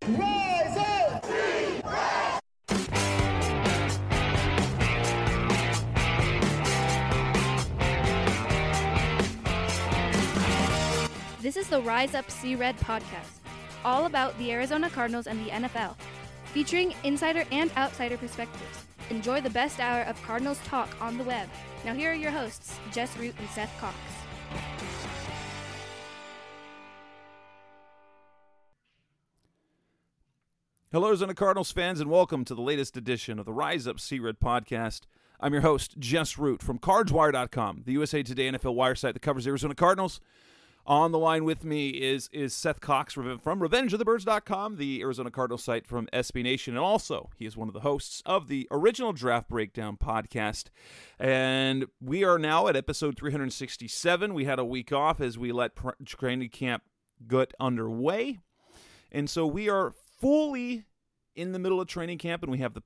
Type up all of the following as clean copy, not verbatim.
Rise up! This is the Rise Up See Red podcast, all about the Arizona Cardinals and the NFL, featuring insider and outsider perspectives. Enjoy the best hour of Cardinals talk on the web. Now here are your hosts, Jess Root and Seth Cox. Hello, Arizona Cardinals fans, and welcome to the latest edition of the Rise Up See Red podcast. I'm your host, Jess Root, from CardsWire.com, the USA Today NFL wire site that covers Arizona Cardinals. On the line with me is Seth Cox from RevengeOfTheBirds.com, the Arizona Cardinals site from SB Nation, and also he is one of the hosts of the original Draft Breakdown podcast. And we are now at episode 367. We had a week off as we let training camp get underway, and so we are fully in the middle of training camp, and we have the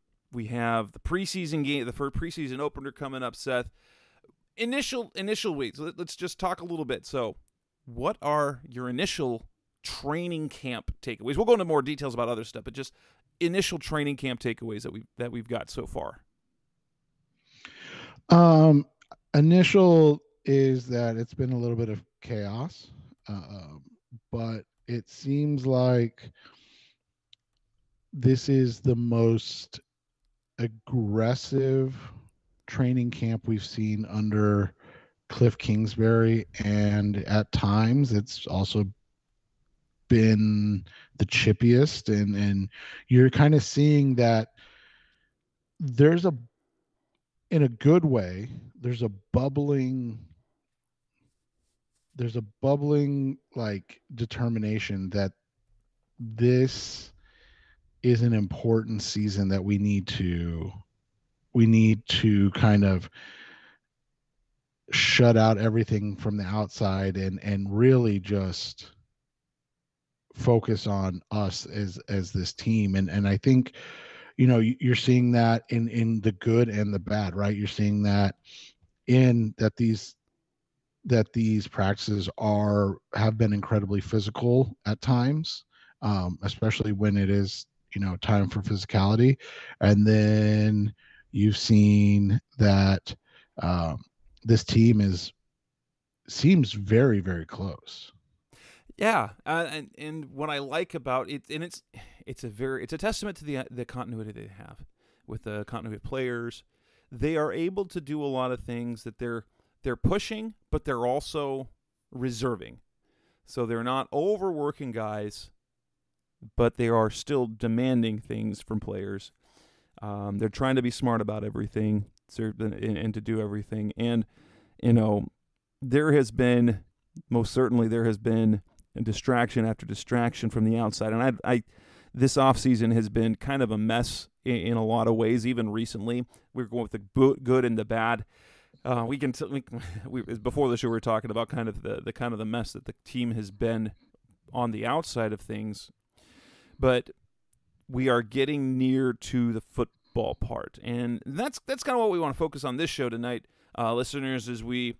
preseason game, the first preseason opener coming up. Seth, initial weeks. Let's just talk a little bit. So, what are your initial training camp takeaways? We'll go into more details about other stuff, but just initial training camp takeaways that we've got so far. Initial is that it's been a little bit of chaos, but it seems like this is the most aggressive training camp we've seen under Cliff Kingsbury, and at times it's also been the chippiest, and you're kind of seeing that in a good way, there's a bubbling like determination that this is an important season that we need to kind of shut out everything from the outside and really just focus on us as this team. And I think, you're seeing that in the good and the bad, right? You're seeing that these practices have been incredibly physical at times, especially when it is time for physicality. And then you've seen that this team seems very, very close. Yeah, and what I like about it, and it's a testament to the continuity they have with the continuity of players. They are able to do a lot of things that they're pushing, but they're also reserving. So they're not overworking guys, but they are still demanding things from players. They're trying to be smart about everything and to do everything. And, there has been distraction after distraction from the outside. And this offseason has been kind of a mess in a lot of ways, even recently. We're going with the good and the bad. Before the show, we were talking about kind of the mess that the team has been on the outside of things. But we are getting near to the football part, and that's kind of what we want to focus on this show tonight, listeners. As we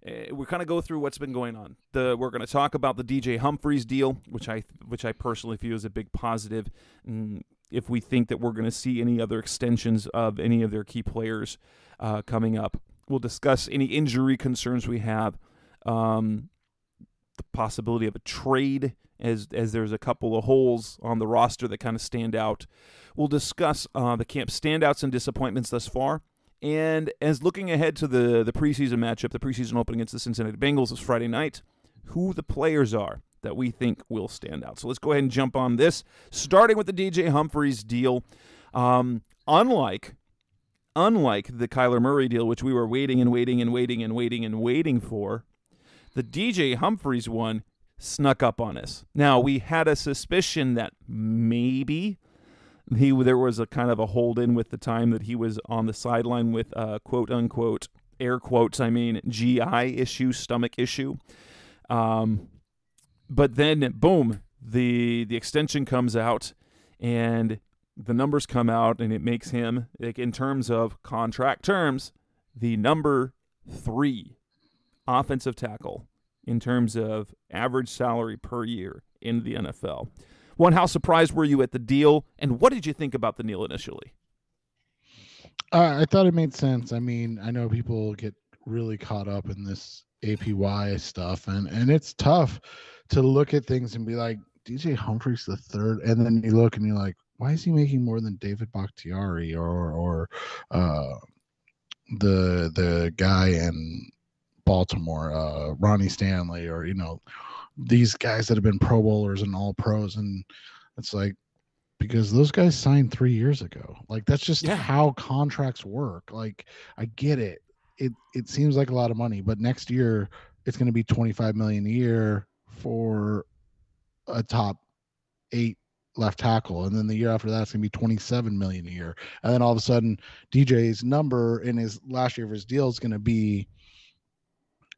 kind of go through what's been going on. We're going to talk about the DJ Humphries deal, which I personally view as a big positive. If we think that we're going to see any other extensions of any of their key players coming up, we'll discuss any injury concerns we have, the possibility of a trade, as there's a couple of holes on the roster that kind of stand out. We'll discuss the camp standouts and disappointments thus far. And as looking ahead to the preseason matchup, the preseason opening against the Cincinnati Bengals is Friday night, who the players are that we think will stand out. So let's go ahead and jump on this, starting with the DJ Humphries deal. Unlike the Kyler Murray deal, which we were waiting for, the DJ Humphries one snuck up on us. Now, we had a suspicion that maybe there was a kind of a hold-in with the time that he was on the sideline with quote-unquote, air quotes, GI issue, stomach issue. But then, boom, the extension comes out, and the numbers come out, and it makes him, like, in terms of contract terms, the number 3 offensive tackle in terms of average salary per year in the NFL. One, how surprised were you at the deal, and what did you think about the deal initially? I thought it made sense. I mean, I know people get really caught up in this APY stuff, and it's tough to look at things and be like, DJ Humphries the third, and then you look and you're like, why is he making more than David Bakhtiari or the guy in Baltimore, Ronnie Stanley, or these guys that have been Pro Bowlers and All Pros, and it's like, because those guys signed 3 years ago. Like, that's just how contracts work. Like, I get it. It seems like a lot of money, but next year it's going to be $25 million a year for a top 8 left tackle, and then the year after that it's going to be $27 million a year, and then all of a sudden DJ's number in his last year of his deal is going to be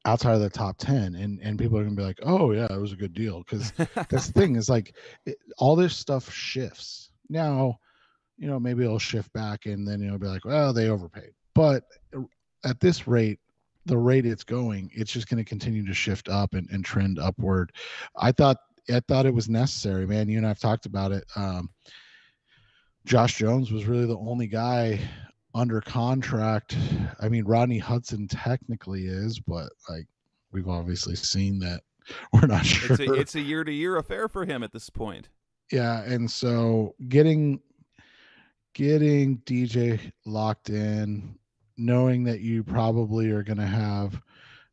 outside of the top 10, and people are gonna be like, oh yeah, it was a good deal, because that's the thing, is like all this stuff shifts now. Maybe it'll shift back, and then be like, well, they overpaid, but at this rate, the rate it's going, it's just going to continue to shift up and trend upward. I thought it was necessary, man. You and I've talked about it. Josh Jones was really the only guy under contract. I mean, Rodney Hudson technically is, but like, we've obviously seen that we're not sure. It's a year-to-year affair for him at this point. Yeah, and so getting DJ locked in, knowing that you probably are going to have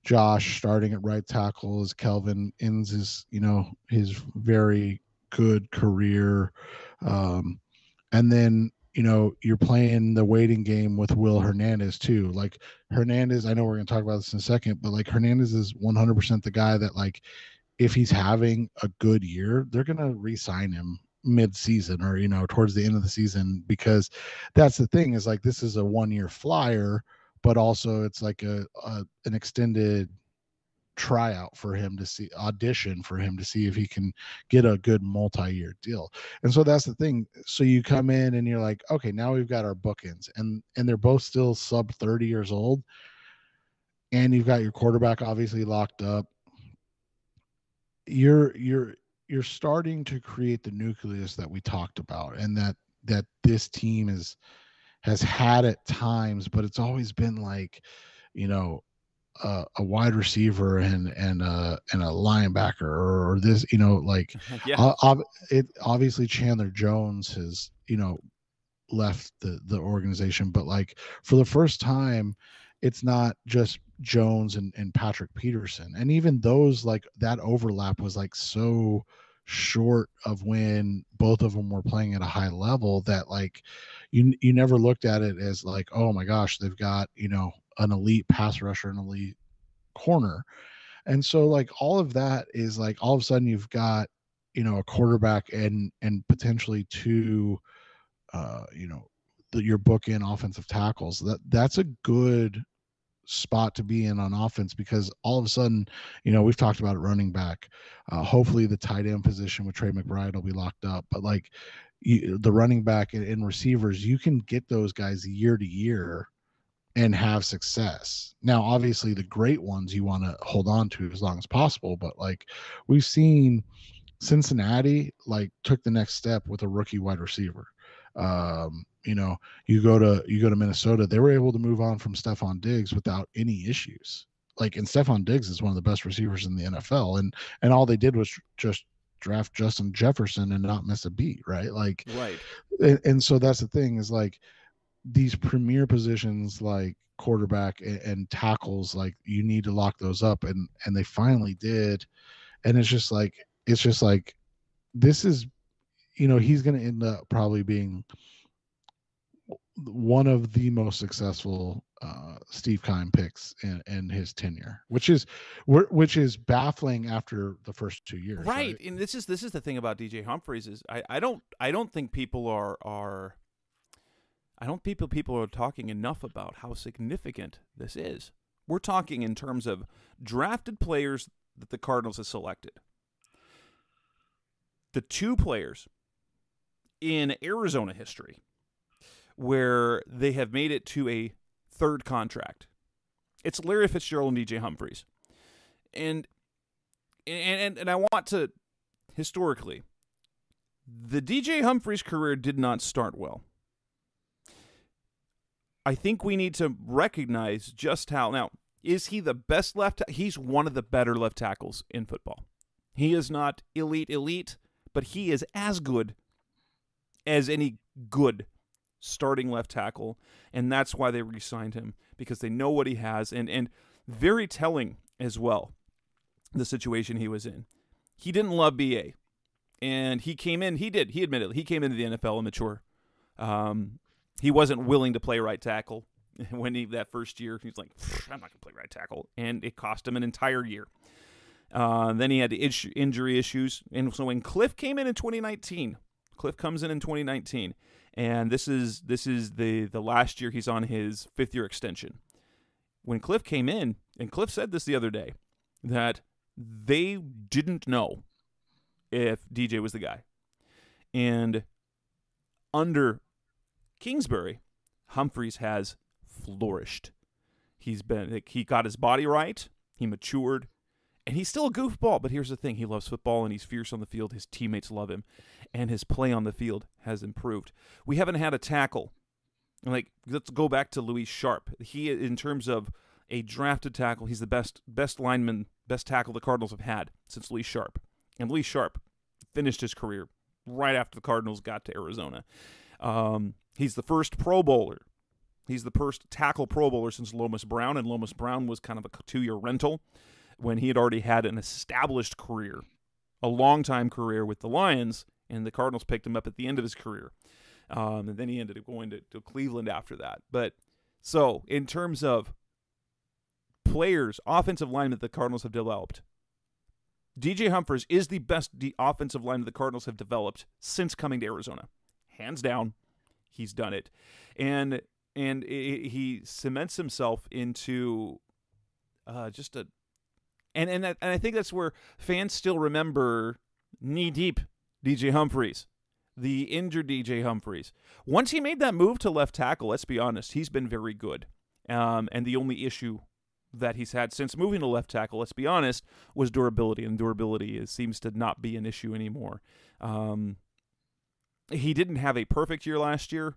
Josh starting at right tackle as Kelvin ends his very good career, and then you're playing the waiting game with Will Hernandez too. Like, Hernandez, I know we're going to talk about this in a second, but like, Hernandez is 100% the guy that, like, if he's having a good year, they're going to re-sign him mid-season or towards the end of the season, because that's the thing, is like, this is a 1-year flyer, but also it's like an extended tryout for him to see, audition for him to see if he can get a good multi-year deal. And so that's the thing. So you come in and you're like, okay, now we've got our bookends, and they're both still sub 30 years old, and you've got your quarterback obviously locked up. You're starting to create the nucleus that we talked about, and that this team has had at times, but it's always been like, a wide receiver and a linebacker, or this, like, it obviously Chandler Jones has left the organization, but like, for the first time, it's not just Jones and Patrick Peterson, and even those, like, that overlap was like so short of when both of them were playing at a high level, that like, you never looked at it as like, oh my gosh, they've got an elite pass rusher, an elite corner. And so like, all of that is like, all of a sudden you've got a quarterback and potentially two your bookend offensive tackles. That's a good spot to be in on offense, because all of a sudden, we've talked about it, running back, hopefully the tight end position with Trey McBride will be locked up, but like, the running back and receivers, you can get those guys year to year and have success. Now, obviously the great ones you want to hold on to as long as possible, but like, we've seen Cincinnati like took the next step with a rookie wide receiver. You go to Minnesota, they were able to move on from Stephon Diggs without any issues. Like, and Stephon Diggs is one of the best receivers in the NFL, and all they did was just draft Justin Jefferson and not miss a beat, right? Like, right. And so that's the thing, is like, these premier positions like quarterback and tackles, like, you need to lock those up, and they finally did. And it's just like this is, he's going to end up probably being one of the most successful Steve Keim picks in his tenure, which is baffling after the first 2 years. Right. And this is the thing about DJ Humphries, is I don't think people are talking enough about how significant this is. We're talking in terms of drafted players that the Cardinals have selected. The 2 players in Arizona history where they have made it to a third contract. It's Larry Fitzgerald and DJ Humphries. And I want to, historically, The DJ Humphries career did not start well. I think we need to recognize just how. Now, is he the best left? He's one of the better left tackles in football. He is not elite, but he is as good as any good starting left tackle, and that's why they re-signed him, because they know what he has, and very telling as well, the situation he was in. He didn't love BA, and he came in, he admitted, he came into the NFL immature. He wasn't willing to play right tackle when that first year. He's like, I'm not going to play right tackle, and it cost him an entire year. Then he had injury issues, and so when Cliff came in 2019, Cliff comes in 2019, and this is the last year he's on his 5th-year extension. When Cliff came in, and Cliff said this the other day, that they didn't know if DJ was the guy. And under Kingsbury, Humphries has flourished. He got his body right, he matured, and he's still a goofball, but here's the thing. He loves football, and he's fierce on the field. His teammates love him, and his play on the field has improved. We haven't had a tackle. Like, let's go back to Luis Sharp. He, in terms of a drafted tackle, he's the best lineman, best tackle the Cardinals have had since Luis Sharp. And Luis Sharp finished his career right after the Cardinals got to Arizona. He's the first Pro Bowler. He's the first tackle Pro Bowler since Lomas Brown, and Lomas Brown was kind of a 2-year rental when he had already had an established career, a long-time career with the Lions, and the Cardinals picked him up at the end of his career. And then he ended up going to Cleveland after that. But so, in terms of players, offensive linemen that the Cardinals have developed, DJ Humphries is the best offensive lineman the Cardinals have developed since coming to Arizona. Hands down, he's done it. And he cements himself into just a... And I think that's where fans still remember knee-deep DJ Humphries, the injured DJ Humphries. Once he made that move to left tackle, let's be honest, he's been very good. And the only issue that he's had since moving to left tackle, let's be honest, was durability. And durability seems to not be an issue anymore. He didn't have a perfect year last year.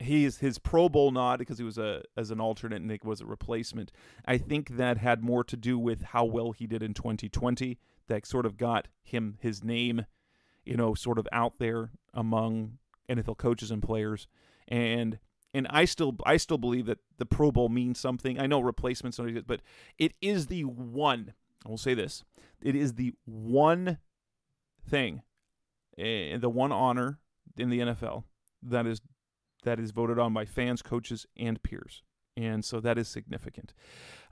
His Pro Bowl nod, because he was as an alternate and it was a replacement, I think that had more to do with how well he did in 2020. That sort of got him his name, sort of out there among NFL coaches and players. And I still believe that the Pro Bowl means something. I know replacements don't exist, but it is the one. I will say this: it is the one thing, the one honor in the NFL that is voted on by fans, coaches, and peers. And so that is significant.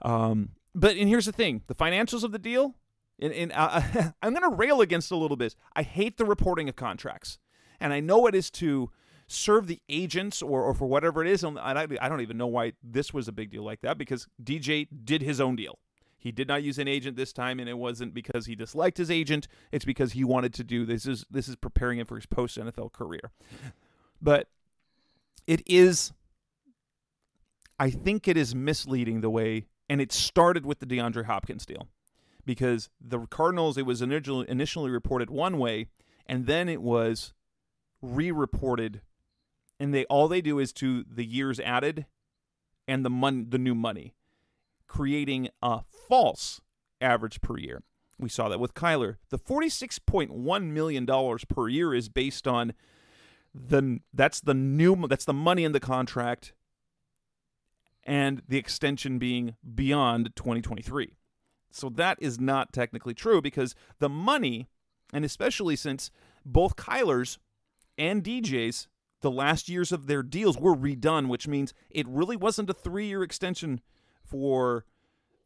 But here's the thing. The financials of the deal, and I'm going to rail against it a little bit. I hate the reporting of contracts. And I know it is to serve the agents or for whatever it is. And I don't even know why this was a big deal like that, because DJ did his own deal. He did not use an agent this time, and it wasn't because he disliked his agent. It's because he wanted to do this. This is preparing him for his post-NFL career. But I think it is misleading the way, and it started with the DeAndre Hopkins deal, because the Cardinals, it was initially reported one way, and then it was re-reported, and all they do is to the years added and the new money, creating a false average per year. We saw that with Kyler. The $46.1 million per year is based on that's the money in the contract, and the extension being beyond 2023. So that is not technically true, because the money, and especially since both Kyler's and DJ's, the last years of their deals were redone, which means it really wasn't a 3-year extension for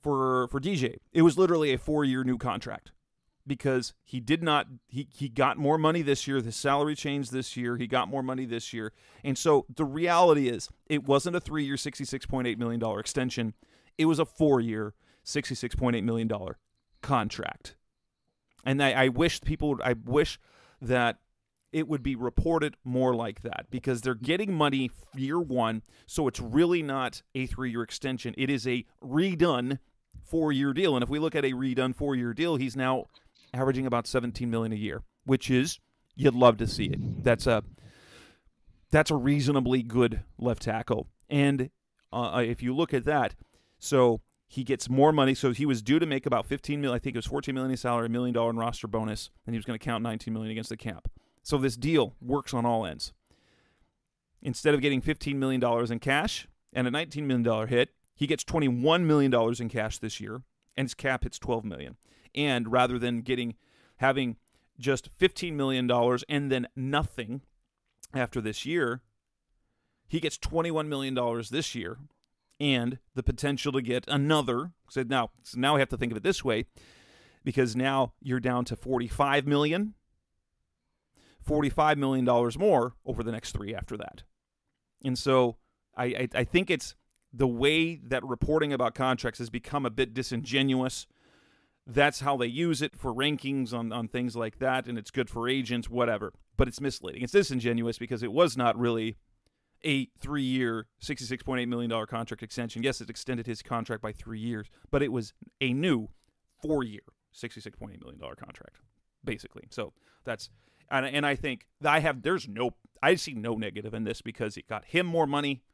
DJ. It was literally a 4-year new contract, because he got more money this year. His salary changed this year. He got more money this year. And so the reality is, it wasn't a 3-year, $66.8 million extension. It was a 4-year, $66.8 million contract. And I wish that it would be reported more like that, because they're getting money year one, so it's really not a 3-year extension. It is a redone 4-year deal. And if we look at a redone 4-year deal, he's now averaging about $17 million a year. which is you'd love to see it. That's a reasonably good left tackle. And if you look at that, so he gets more money. So he was due to make about $15 million. I think it was $14 million in salary, $1 million in roster bonus, and he was going to count $19 million against the cap. So this deal works on all ends. Instead of getting $15 million in cash and a $19 million hit, he gets $21 million in cash this year, and his cap hits $12 million. And rather than having just $15 million and then nothing after this year, he gets $21 million this year and the potential to get another. So now we have to think of it this way, because now you're down to $45 million more over the next 3 after that. And so I think it's the way that reporting about contracts has become a bit disingenuous. That's how they use it for rankings on things like that, and it's good for agents, whatever. But it's misleading. It's disingenuous because it was not really a 3-year, $66.8 million contract extension. Yes, it extended his contract by 3 years, but it was a new 4-year, $66.8 million contract, basically. So that's, and I think I see no negative in this because it got him more money,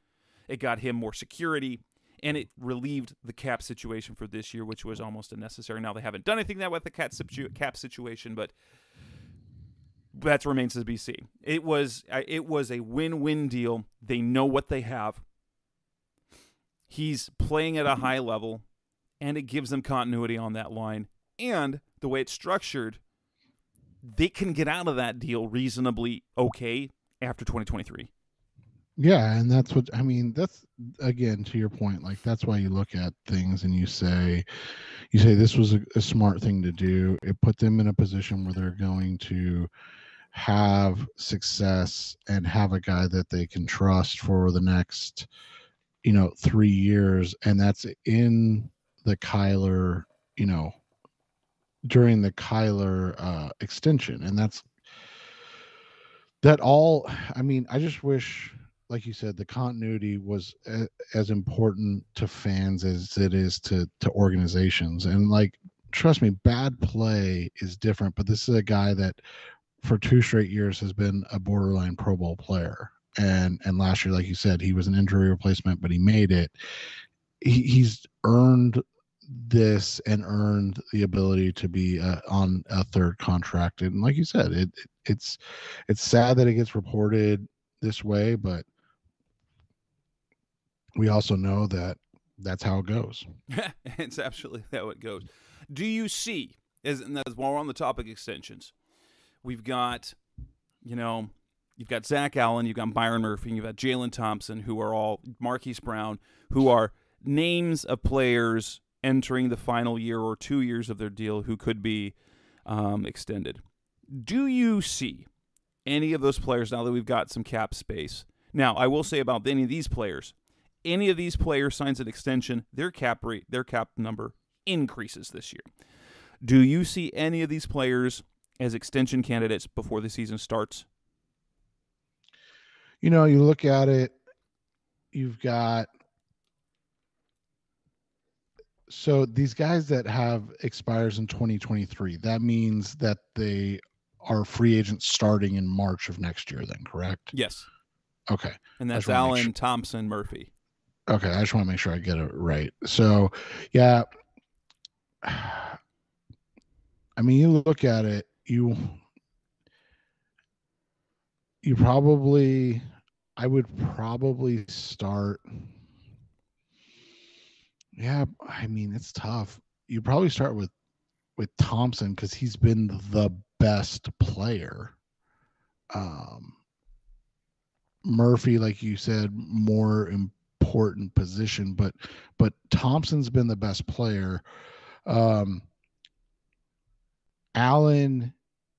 it got him more security, and it relieved the cap situation for this year, which was almost unnecessary. Now they haven't done anything that with the cap situation, but that remains to be seen. It was a win-win deal. They know what they have. He's playing at a high level, and it gives them continuity on that line. And the way it's structured, they can get out of that deal reasonably okay after 2023. Yeah, and that's what I mean. That's, again, to your point. Like, that's why you look at things and you say this was a smart thing to do. It put them in a position where they're going to have success and have a guy that they can trust for the next 3 years, and that's in the Kyler, during the Kyler extension. And that all, I mean, I just wish, like you said, the continuity was as important to fans as it is to organizations. And, like, trust me, bad play is different, but this is a guy that for 2 straight years has been a borderline Pro Bowl player. And last year, like you said, he was an injury replacement, but he made it. He's earned this and earned the ability to be on a third contract. And like you said, it's sad that it gets reported this way, but we also know that that's how it goes. It's absolutely how it goes. Do you see, as while we're on the topic extensions, we've got, you've got Zach Allen, you've got Byron Murphy, you've got Jalen Thompson, who are all Marquise Brown, who are names of players entering the final year or 2 years of their deal who could be extended. Do you see any of those players, now that we've got some cap space? Now, I will say about any of these players signs an extension, their cap number increases this year. Do you see any of these players as extension candidates before the season starts? You look at it, you've got, so these guys that have expires in 2023, that means that they are free agents starting in March of next year then, correct? Yes. Okay. And that's Allen, Thompson, Murphy. Okay, I just want to make sure I get it right. So, yeah, I mean, you look at it, I would probably start. Yeah, I mean, it's tough. You probably start with Thompson because he's been the best player. Murphy, like you said, more important position, but Thompson's been the best player. Allen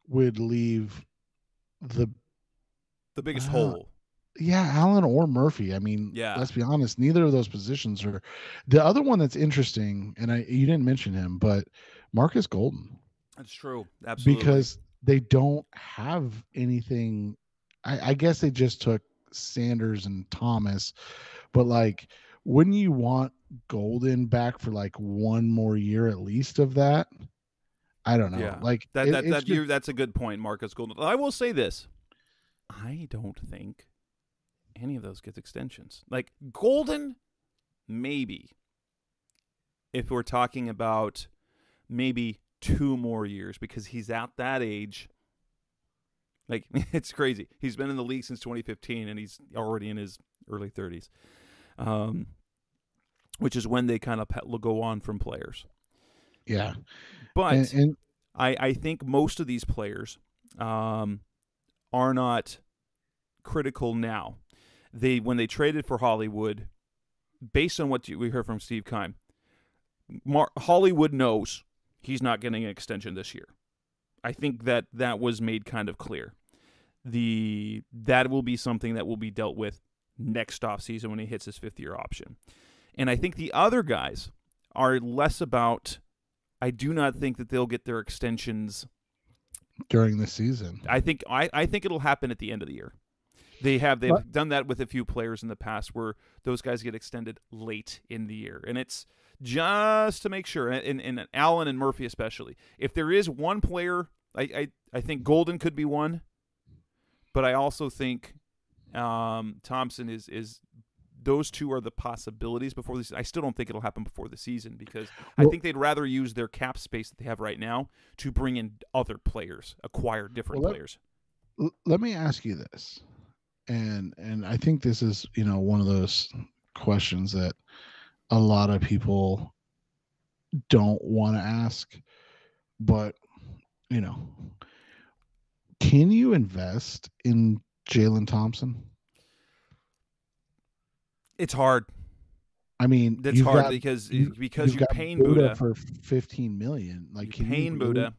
would leave the biggest hole. Yeah, Allen or Murphy. I mean, let's be honest, neither of those positions are. The other one that's interesting, and you didn't mention him, but Marcus Golden. That's true. Absolutely. Because they don't have anything. I guess they just took Sanders and Thomas, but, like, wouldn't you want Golden back for like one more year at least of that? I don't know. Yeah, Like that's a good point, Marcus Golden. I will say this: I don't think any of those gets extensions. Like Golden, maybe. If we're talking about maybe 2 more years, because he's at that age. Like, it's crazy. He's been in the league since 2015, and he's already in his early 30s, which is when they kind of go on from players. Yeah. But I think most of these players are not critical now. When they traded for Hollywood, based on what we heard from Steve Keim, Hollywood knows he's not getting an extension this year. I think that was made kind of clear. That will be something that will be dealt with next offseason when he hits his 5th-year option. And I think the other guys are less about – I do not think that they'll get their extensions during the season. I think it'll happen at the end of the year. They've done that with a few players in the past where those guys get extended late in the year. And it's – just to make sure, and Allen and Murphy especially, if there is one player, I think Golden could be one, but I also think Thompson is those two are the possibilities before the season. I still don't think it'll happen before the season because I think they'd rather use their cap space that they have right now to bring in other players, acquire different players. Let me ask you this, and I think this is one of those questions that a lot of people don't want to ask, but can you invest in Jalen Thompson? It's hard. I mean, it's hard because you're paying Buddha for $15 million. Like, you're paying Buddha.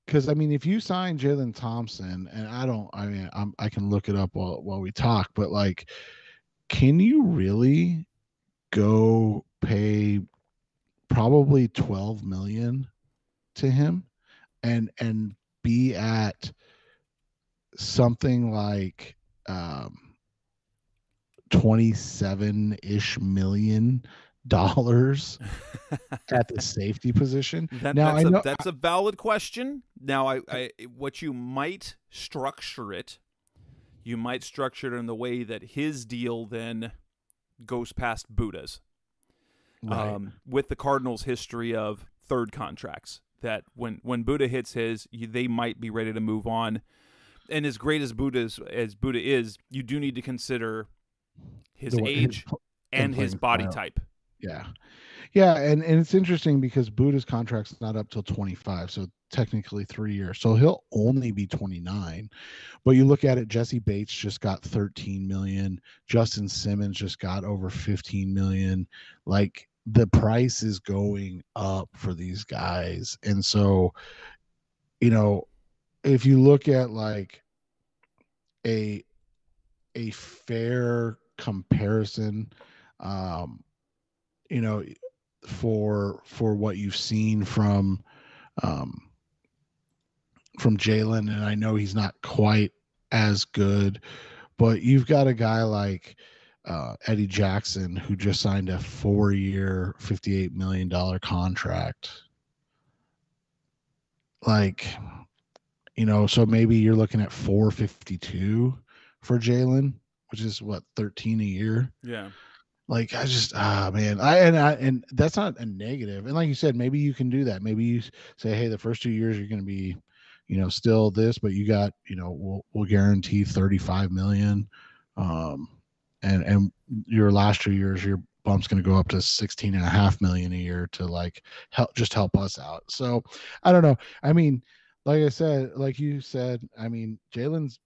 Because I mean, if you sign Jalen Thompson, and I can look it up while we talk, but like, can you really go pay probably $12 million to him and be at something like 27-ish million dollars at the safety position? That's a valid question. Now, what you might structure it in the way that his deal then goes past Buddha's. Right. With the Cardinals' history of third contracts, that when Buddha hits his, they might be ready to move on. And as great as Buddha is, you do need to consider his age and his body type. Yeah, and it's interesting because Buddha's contract's not up till 25, so technically 3 years. So he'll only be 29. But you look at it, Jesse Bates just got 13 million. Justin Simmons just got over 15 million. Like, the price is going up for these guys. And so, if you look at like a fair comparison, for what you've seen from Jalen, and I know he's not quite as good, but you've got a guy like Eddie Jackson who just signed a 4-year, $58 million contract. Like, so maybe you're looking at $452 for Jalen, which is what, 13 a year. Yeah. Like, I just, man, and that's not a negative. And like you said, maybe you can do that. Maybe you say, hey, the first 2 years you're going to be, still this, but you got, we'll guarantee 35 million. And your last 2 years, your bump's going to go up to 16.5 million a year to like help us out. So I don't know. I mean, like you said, I mean, Jalen's,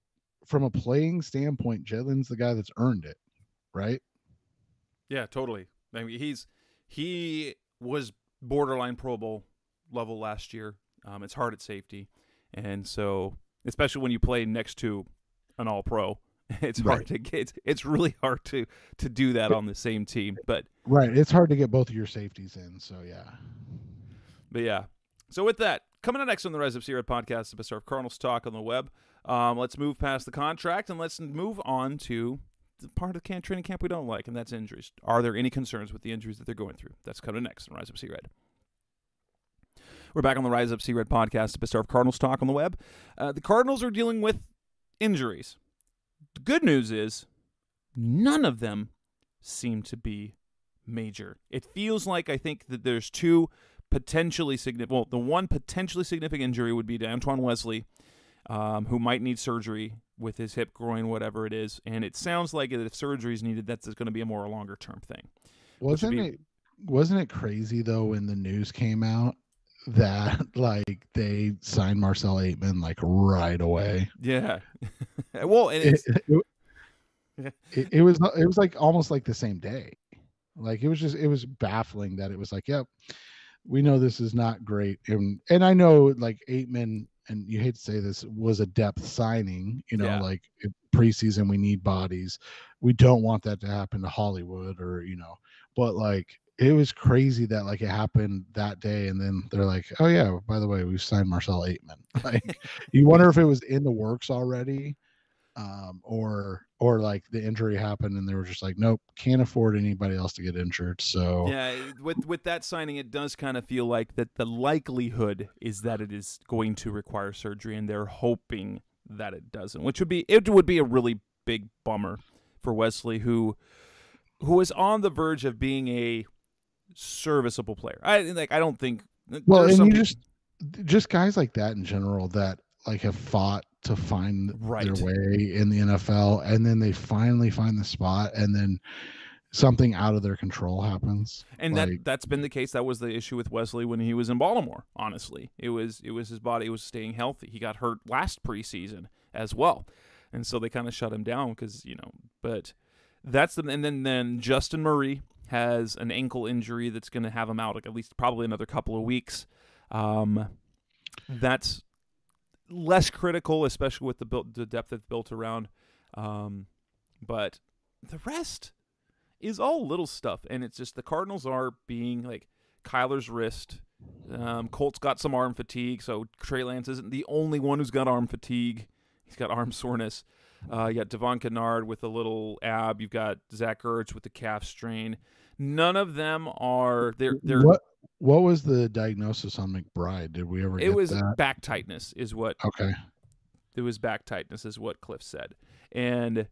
from a playing standpoint, Jalen's the guy that's earned it, right? Yeah, totally. I mean, he was borderline Pro Bowl level last year. It's hard at safety, and so especially when you play next to an All-Pro, it's hard to get. It's really hard to do that on the same team. But it's hard to get both of your safeties in. So yeah. So with that, coming up next on the Rise Up Sierra podcast, the best of Cardinals talk on the web. Let's move past the contract and let's move on to the part of the training camp we don't like, and that's injuries. Are there any concerns with the injuries that they're going through? That's coming next on Rise Up Sea Red. We're back on the Rise Up See Red podcast, the best of Cardinals talk on the web. The Cardinals are dealing with injuries. The good news is none of them seem to be major. It feels like I think that there's two potentially significant. Well, the one potentially significant injury would be to Antoine Wesley, who might need surgery with his hip, groin, whatever it is. And it sounds like if surgery is needed, that's going to be a more longer term thing. Wasn't it crazy though when the news came out that like they signed Marcel Aitman like right away? Yeah. Well, and it was like almost like the same day. Like it was baffling that it was like, yep, we know this is not great. And I know like Aitman, and you hate to say this, was a depth signing, like preseason, we need bodies. We don't want that to happen to Hollywood but like, it was crazy that like it happened that day. And then they're like, oh yeah, by the way, we've signed Marcel Aitman. Like you wonder if it was in the works already. Or like the injury happened and they were just like, nope, can't afford anybody else to get injured. So yeah, with that signing, it does kind of feel like that the likelihood is that it is going to require surgery, and they're hoping that it doesn't, which would be a really big bummer for Wesley, who is on the verge of being a serviceable player. I don't think. Well, and you just guys like that in general that like have fought to find their way in the NFL, and then they finally find the spot, and then something out of their control happens. And that's been the case. That was the issue with Wesley when he was in Baltimore. Honestly, it was his body was staying healthy. He got hurt last preseason as well, and so they kind of shut him down because But that's and then Justin Murray has an ankle injury that's going to have him out at least probably another couple of weeks. That's less critical, especially with the depth that's built around. But the rest is all little stuff, and it's just the Cardinals are being like Kyler's wrist. Colt's got some arm fatigue, so Trey Lance isn't the only one who's got arm fatigue. He's got arm soreness. You got Devon Kennard with a little ab. You've got Zach Ertz with the calf strain. None of them are. They're What was the diagnosis on McBride? Did we ever get that? It was back tightness is what. Okay. It was back tightness is what Cliff said. And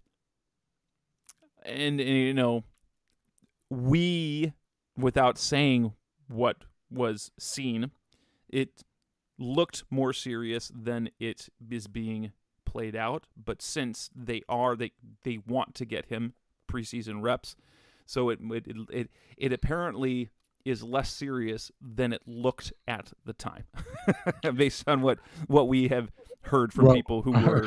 we, without saying what was seen, it looked more serious than it is being played out. But since they want to get him preseason reps, so it apparently is less serious than it looked at the time, based on what we have heard from people who were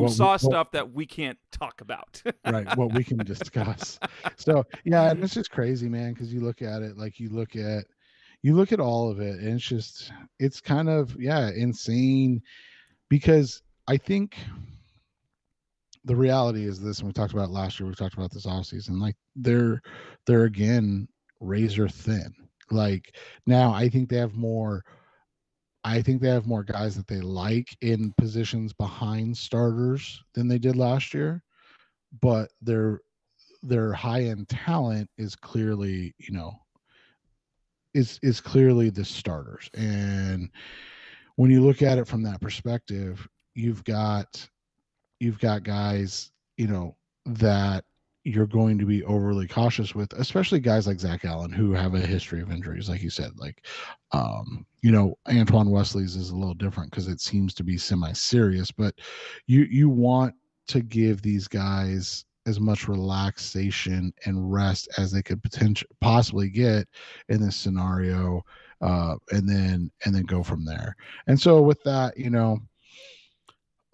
saw stuff that we can't talk about. Right, what we can discuss. So yeah, and it's just crazy, man, because you look at it, like you look at all of it, and it's kind of insane, because I think the reality is this, and we talked about it last year, we talked about this offseason, like they're again razor thin. Like now I think they have more guys that they like in positions behind starters than they did last year, but their high end talent is clearly is clearly the starters. And when you look at it from that perspective, you've got guys that you're going to be overly cautious with, especially guys like Zach Allen, who have a history of injuries, like you said. Like, Antoine Wesley's is a little different because it seems to be semi-serious, but you want to give these guys as much relaxation and rest as they could possibly get in this scenario, and then go from there. And so with that,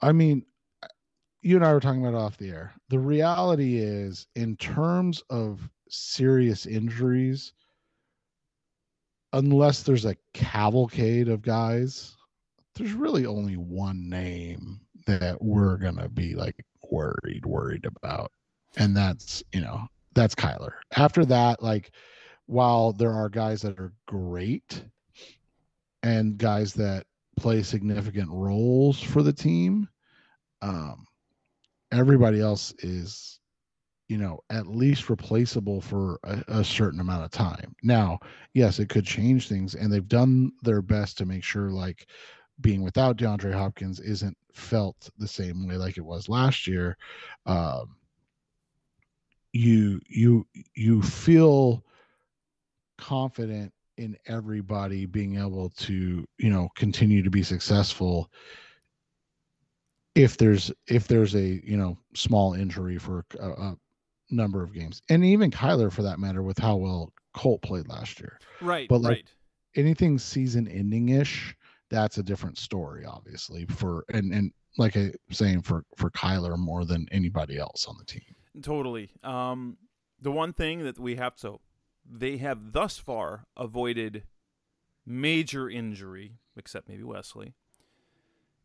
I mean, you and I were talking about it off the air. The reality is, in terms of serious injuries, unless there's a cavalcade of guys, there's really only one name that we're going to be like worried about. And that's Kyler. After that, like, while there are guys that are great and guys that play significant roles for the team, everybody else is at least replaceable for a certain amount of time. Now, yes, it could change things, and they've done their best to make sure, like, being without DeAndre Hopkins isn't felt the same way like it was last year. Um, you feel confident in everybody being able to, continue to be successful if there's a, small injury for a number of games, and even Kyler for that matter, with how well Colt played last year. Right, But like right. anything season ending ish, that's a different story, obviously, and like I saying for Kyler more than anybody else on the team. Totally. The one thing that they have thus far avoided major injury, except maybe Wesley.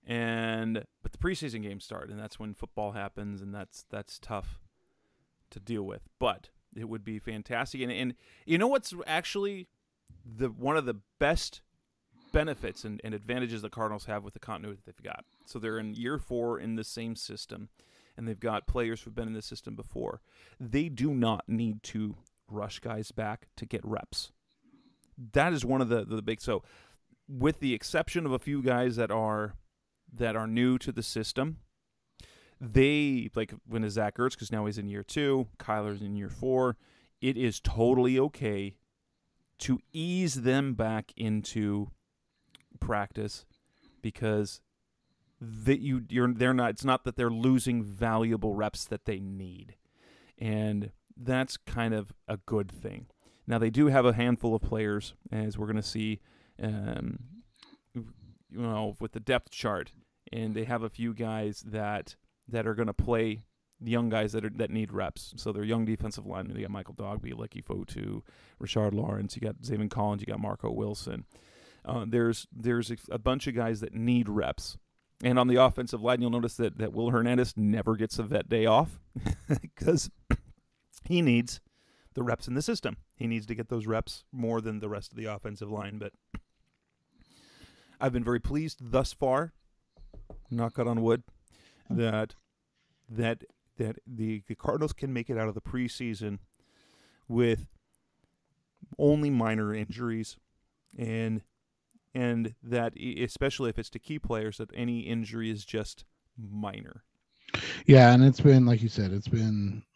But the preseason games start, and that's when football happens, and that's tough to deal with. But it would be fantastic, and you know what's actually one of the best benefits and advantages the Cardinals have with the continuity that they've got. So they're in year 4 in the same system, and they've got players who've been in the system before. They do not need to rush guys back to get reps. That is one of the big. So, with the exception of a few guys that are new to the system, they, like when it's Zach Ertz, because now he's in year 2, Kyler's in year 4. It is totally okay to ease them back into practice, because they're not. It's not that they're losing valuable reps that they need, and that's kind of a good thing. Now they do have a handful of players, as we're going to see, with the depth chart, and they have a few guys that are going to play. The young guys that need reps. So they're young defensive linemen. You got Michael Dogby, Lecky Fotu, Rashard Lawrence. You got Zayvon Collins. You got Marco Wilson. There's a bunch of guys that need reps. And on the offensive line, you'll notice that Will Hernandez never gets a vet day off because he needs the reps in the system. He needs to get those reps more than the rest of the offensive line. But I've been very pleased thus far, knock on wood, that the Cardinals can make it out of the preseason with only minor injuries, and that, especially if it's to key players, that any injury is just minor. Yeah, and it's been, like you said,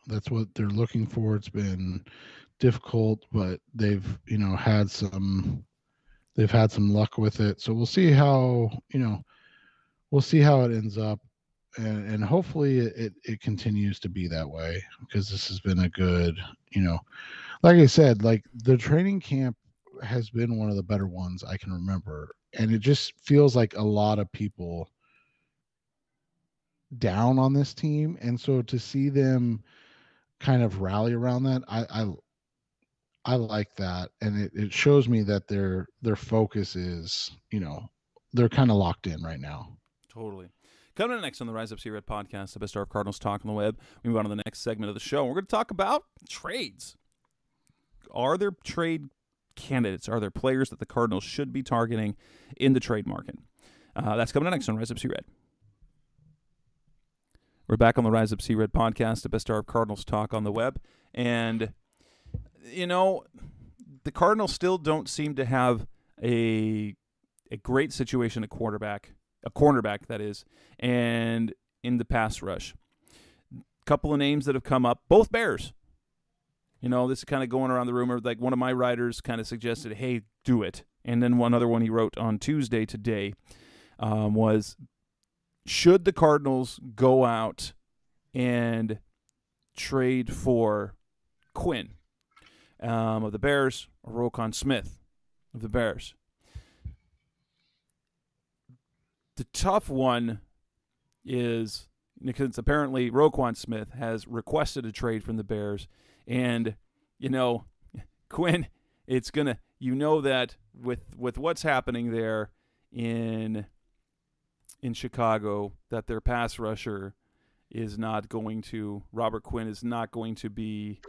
that's what they're looking for. It's been difficult, but they've had some luck with it. So we'll see how it ends up. And hopefully it continues to be that way, because this has been a good, like I said, like the training camp has been one of the better ones I can remember. And it just feels like a lot of people down on this team. And so to see them kind of rally around that, I like that. And it shows me that their focus is, they're kind of locked in right now. Totally. Coming up next on the Rise Up See Red podcast, the best of Cardinals talk on the web. We move on to the next segment of the show. We're going to talk about trades. Are there trade candidates? Are there players that the Cardinals should be targeting in the trade market? That's coming up next on Rise Up See Red. We're back on the Rise Up See Red podcast, the best of Cardinals talk on the web. And, the Cardinals still don't seem to have a great situation at quarterback. A cornerback, that is, and in the pass rush. Couple of names that have come up, both Bears. This is kind of going around the rumor, like one of my writers kind of suggested, hey, do it. And then one other one he wrote on Tuesday today was, should the Cardinals go out and trade for Quinn of the Bears or Roquan Smith of the Bears? The tough one is because apparently Roquan Smith has requested a trade from the Bears, and Quinn, it's gonna, that with what's happening there in Chicago, that their pass rusher is not going to, Robert Quinn is not going to be,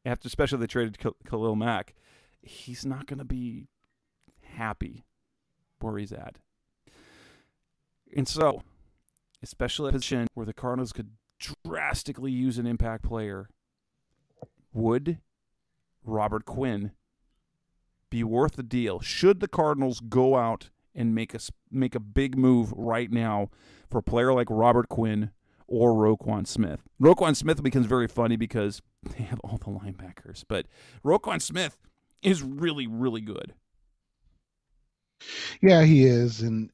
after especially they traded Khalil Mack, he's not going to be happy where he's at. And so, especially a position where the Cardinals could drastically use an impact player, would Robert Quinn be worth the deal? Should the Cardinals go out and make a big move right now for a player like Robert Quinn or Roquan Smith? Roquan Smith becomes very funny because they have all the linebackers, but Roquan Smith is really, really good. Yeah, he is, and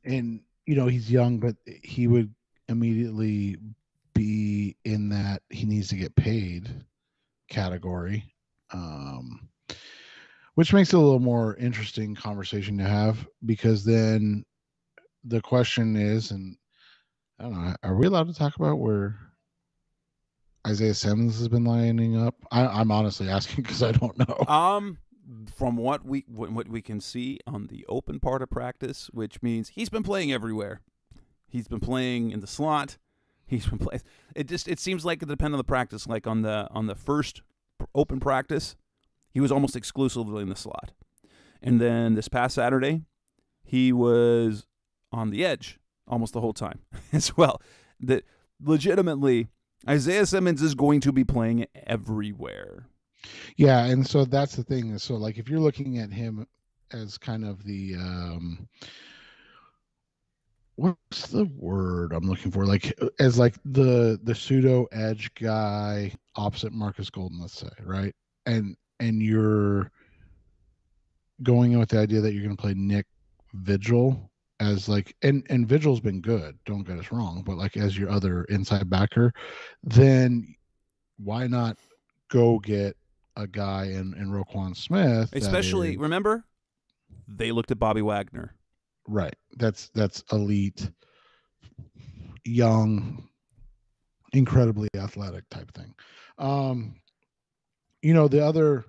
he's young, but he would immediately be in that he needs to get paid category, which makes it a little more interesting conversation to have, because then the question is, and I don't know, are we allowed to talk about where Isaiah Simmons has been lining up? I'm honestly asking because I don't know. From what we can see on the open part of practice, which means he's been playing everywhere. He's been playing in the slot. He's been playing. It seems like it depends on the practice. Like on the first open practice, he was almost exclusively in the slot, and then this past Saturday, he was on the edge almost the whole time as well. That legitimately, Isaiah Simmons is going to be playing everywhere. Yeah, and so that's the thing. So, like, if you're looking at him as kind of the what's the word I'm looking for? Like, as like the pseudo edge guy opposite Marcus Golden, let's say, right? And you're going in with the idea that you're going to play Nick Vigil as like, and Vigil's been good, don't get us wrong, but like as your other inside backer, then why not go get a guy in Roquan Smith? Especially, remember, they looked at Bobby Wagner. Right. That's elite, young, incredibly athletic type thing. The other,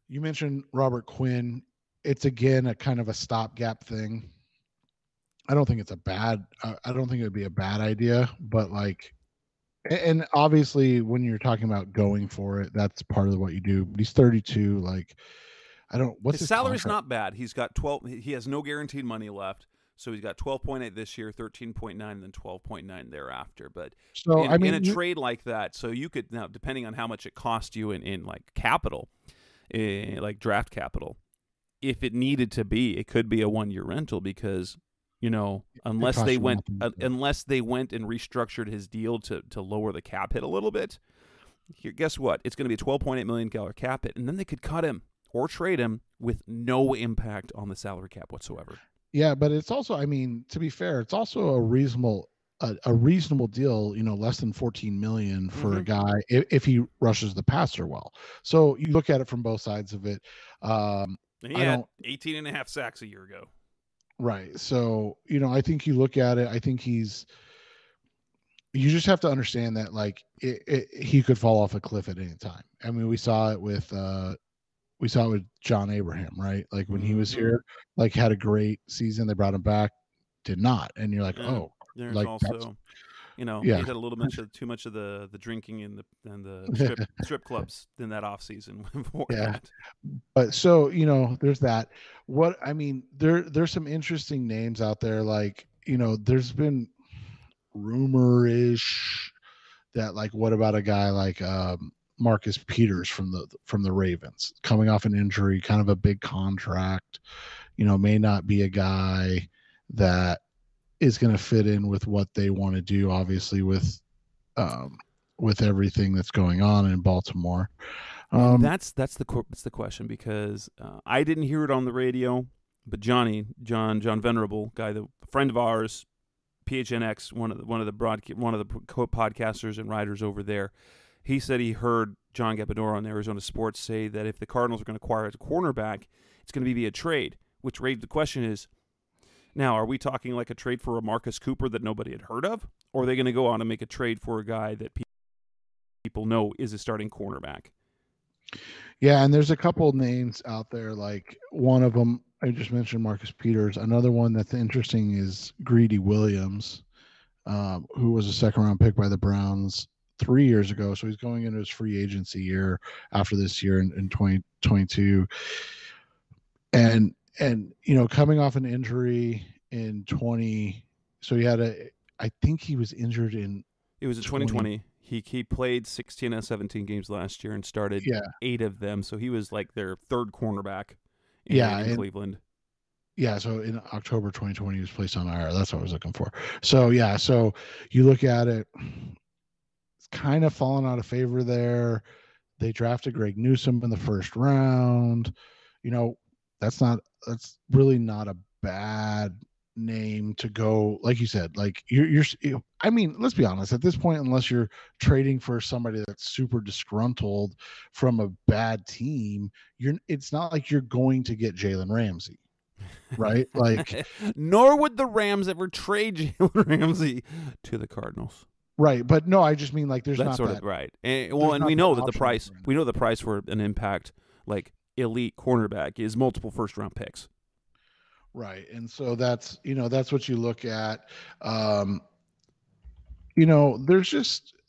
you mentioned Robert Quinn. It's again a kind of a stopgap thing. I don't think I don't think it would be a bad idea, but like, and obviously when you're talking about going for it, that's part of what you do. But he's 32. Like, what's his salary's contract? Not bad. He's got 12. He has no guaranteed money left. So he's got 12.8 this year, 13.9, and then 12.9 thereafter. But so, in a trade like that, so you could, now depending on how much it cost you in like capital, like draft capital, if it needed to be, it could be a 1-year rental, because unless they went and restructured his deal to lower the cap hit a little bit, here, guess what? It's going to be a $12.8 million cap hit, and then they could cut him or trade him with no impact on the salary cap whatsoever. Yeah, but it's also, I mean, to be fair, it's also a reasonable deal, less than $14 million for a guy if he rushes the passer well. So you look at it from both sides of it. And he had 18 and a half sacks a year ago. Right. So, I think you look at it, I think you just have to understand that, like, he could fall off a cliff at any time. I mean, we saw it with John Abraham, right? Like when he was here, like had a great season. They brought him back, did not. And you're like, there's like also, he had a little bit too much of the drinking and the strip clubs in that off season. That. But so, there's that. What I mean, there's some interesting names out there. Like, there's been rumor-ish that, like, what about a guy like Marcus Peters from the Ravens, coming off an injury, kind of a big contract, may not be a guy that is going to fit in with what they want to do, obviously with everything that's going on in Baltimore. That's the question, because I didn't hear it on the radio, but John Venerable, the friend of ours, PHNX, one of the podcasters and writers over there, he said he heard John Gapador on Arizona Sports say that if the Cardinals are going to acquire a cornerback, it's going to be via trade, which raised the question is, now, are we talking like a trade for a Marcus Cooper that nobody had heard of? Or are they going to go out and make a trade for a guy that people know is a starting cornerback? Yeah, and there's a couple of names out there. Like, one of them, I just mentioned Marcus Peters. Another one that's interesting is Greedy Williams, who was a second-round pick by the Browns 3 years ago. So he's going into his free agency year after this year in 2022. And coming off an injury in 20, so he had I think he was injured in. It was in 2020. He played 16 out of 17 games last year and started 8 of them, so he was like their third cornerback in Cleveland. Yeah, so in October 2020, he was placed on IR. That's what I was looking for. So, yeah, so you look at it, it's kind of fallen out of favor there. They drafted Greg Newsome in the first round. That's really not a bad name to go, like you said, like I mean, let's be honest, at this point, unless you're trading for somebody that's super disgruntled from a bad team, it's not like you're going to get Jalen Ramsey, right? Like, nor would the Rams ever trade Jalen Ramsey to the Cardinals. Right, but no, I just mean like there's not that. Right. And we know that the price. We know the price for an impact like elite cornerback is multiple first round picks. Right, and so that's what you look at.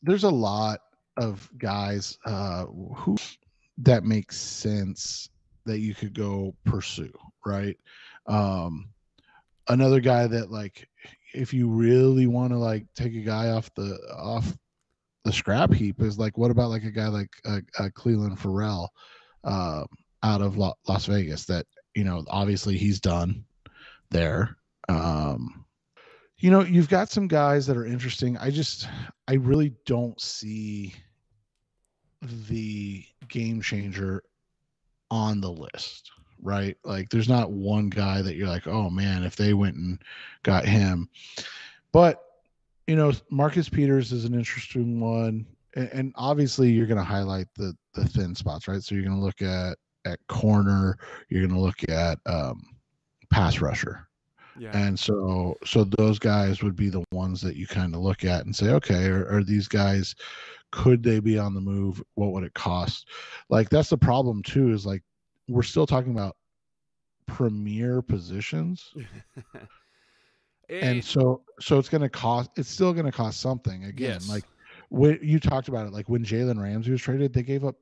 There's a lot of guys who that makes sense that you could go pursue, right? Another guy that, like, if you really want to like take a guy off the scrap heap, is like, what about like a guy like Cleveland Farrell out of Las Vegas that, obviously he's done there. You've got some guys that are interesting. I really don't see the game changer on the list, right? Like there's not one guy that you're like, oh man, if they went and got him. But Marcus Peters is an interesting one, and obviously you're going to highlight the thin spots, right? So you're going to look at corner, you're going to look at pass rusher. Yeah. And so those guys would be the ones that you kind of look at and say, okay, are these guys, could they be on the move? What would it cost? Like, that's the problem too, is like, we're still talking about premier positions. And so it's going to cost, it's still going to cost something again. Yes. Like when you talked about it, like when Jalen Ramsey was traded, they gave up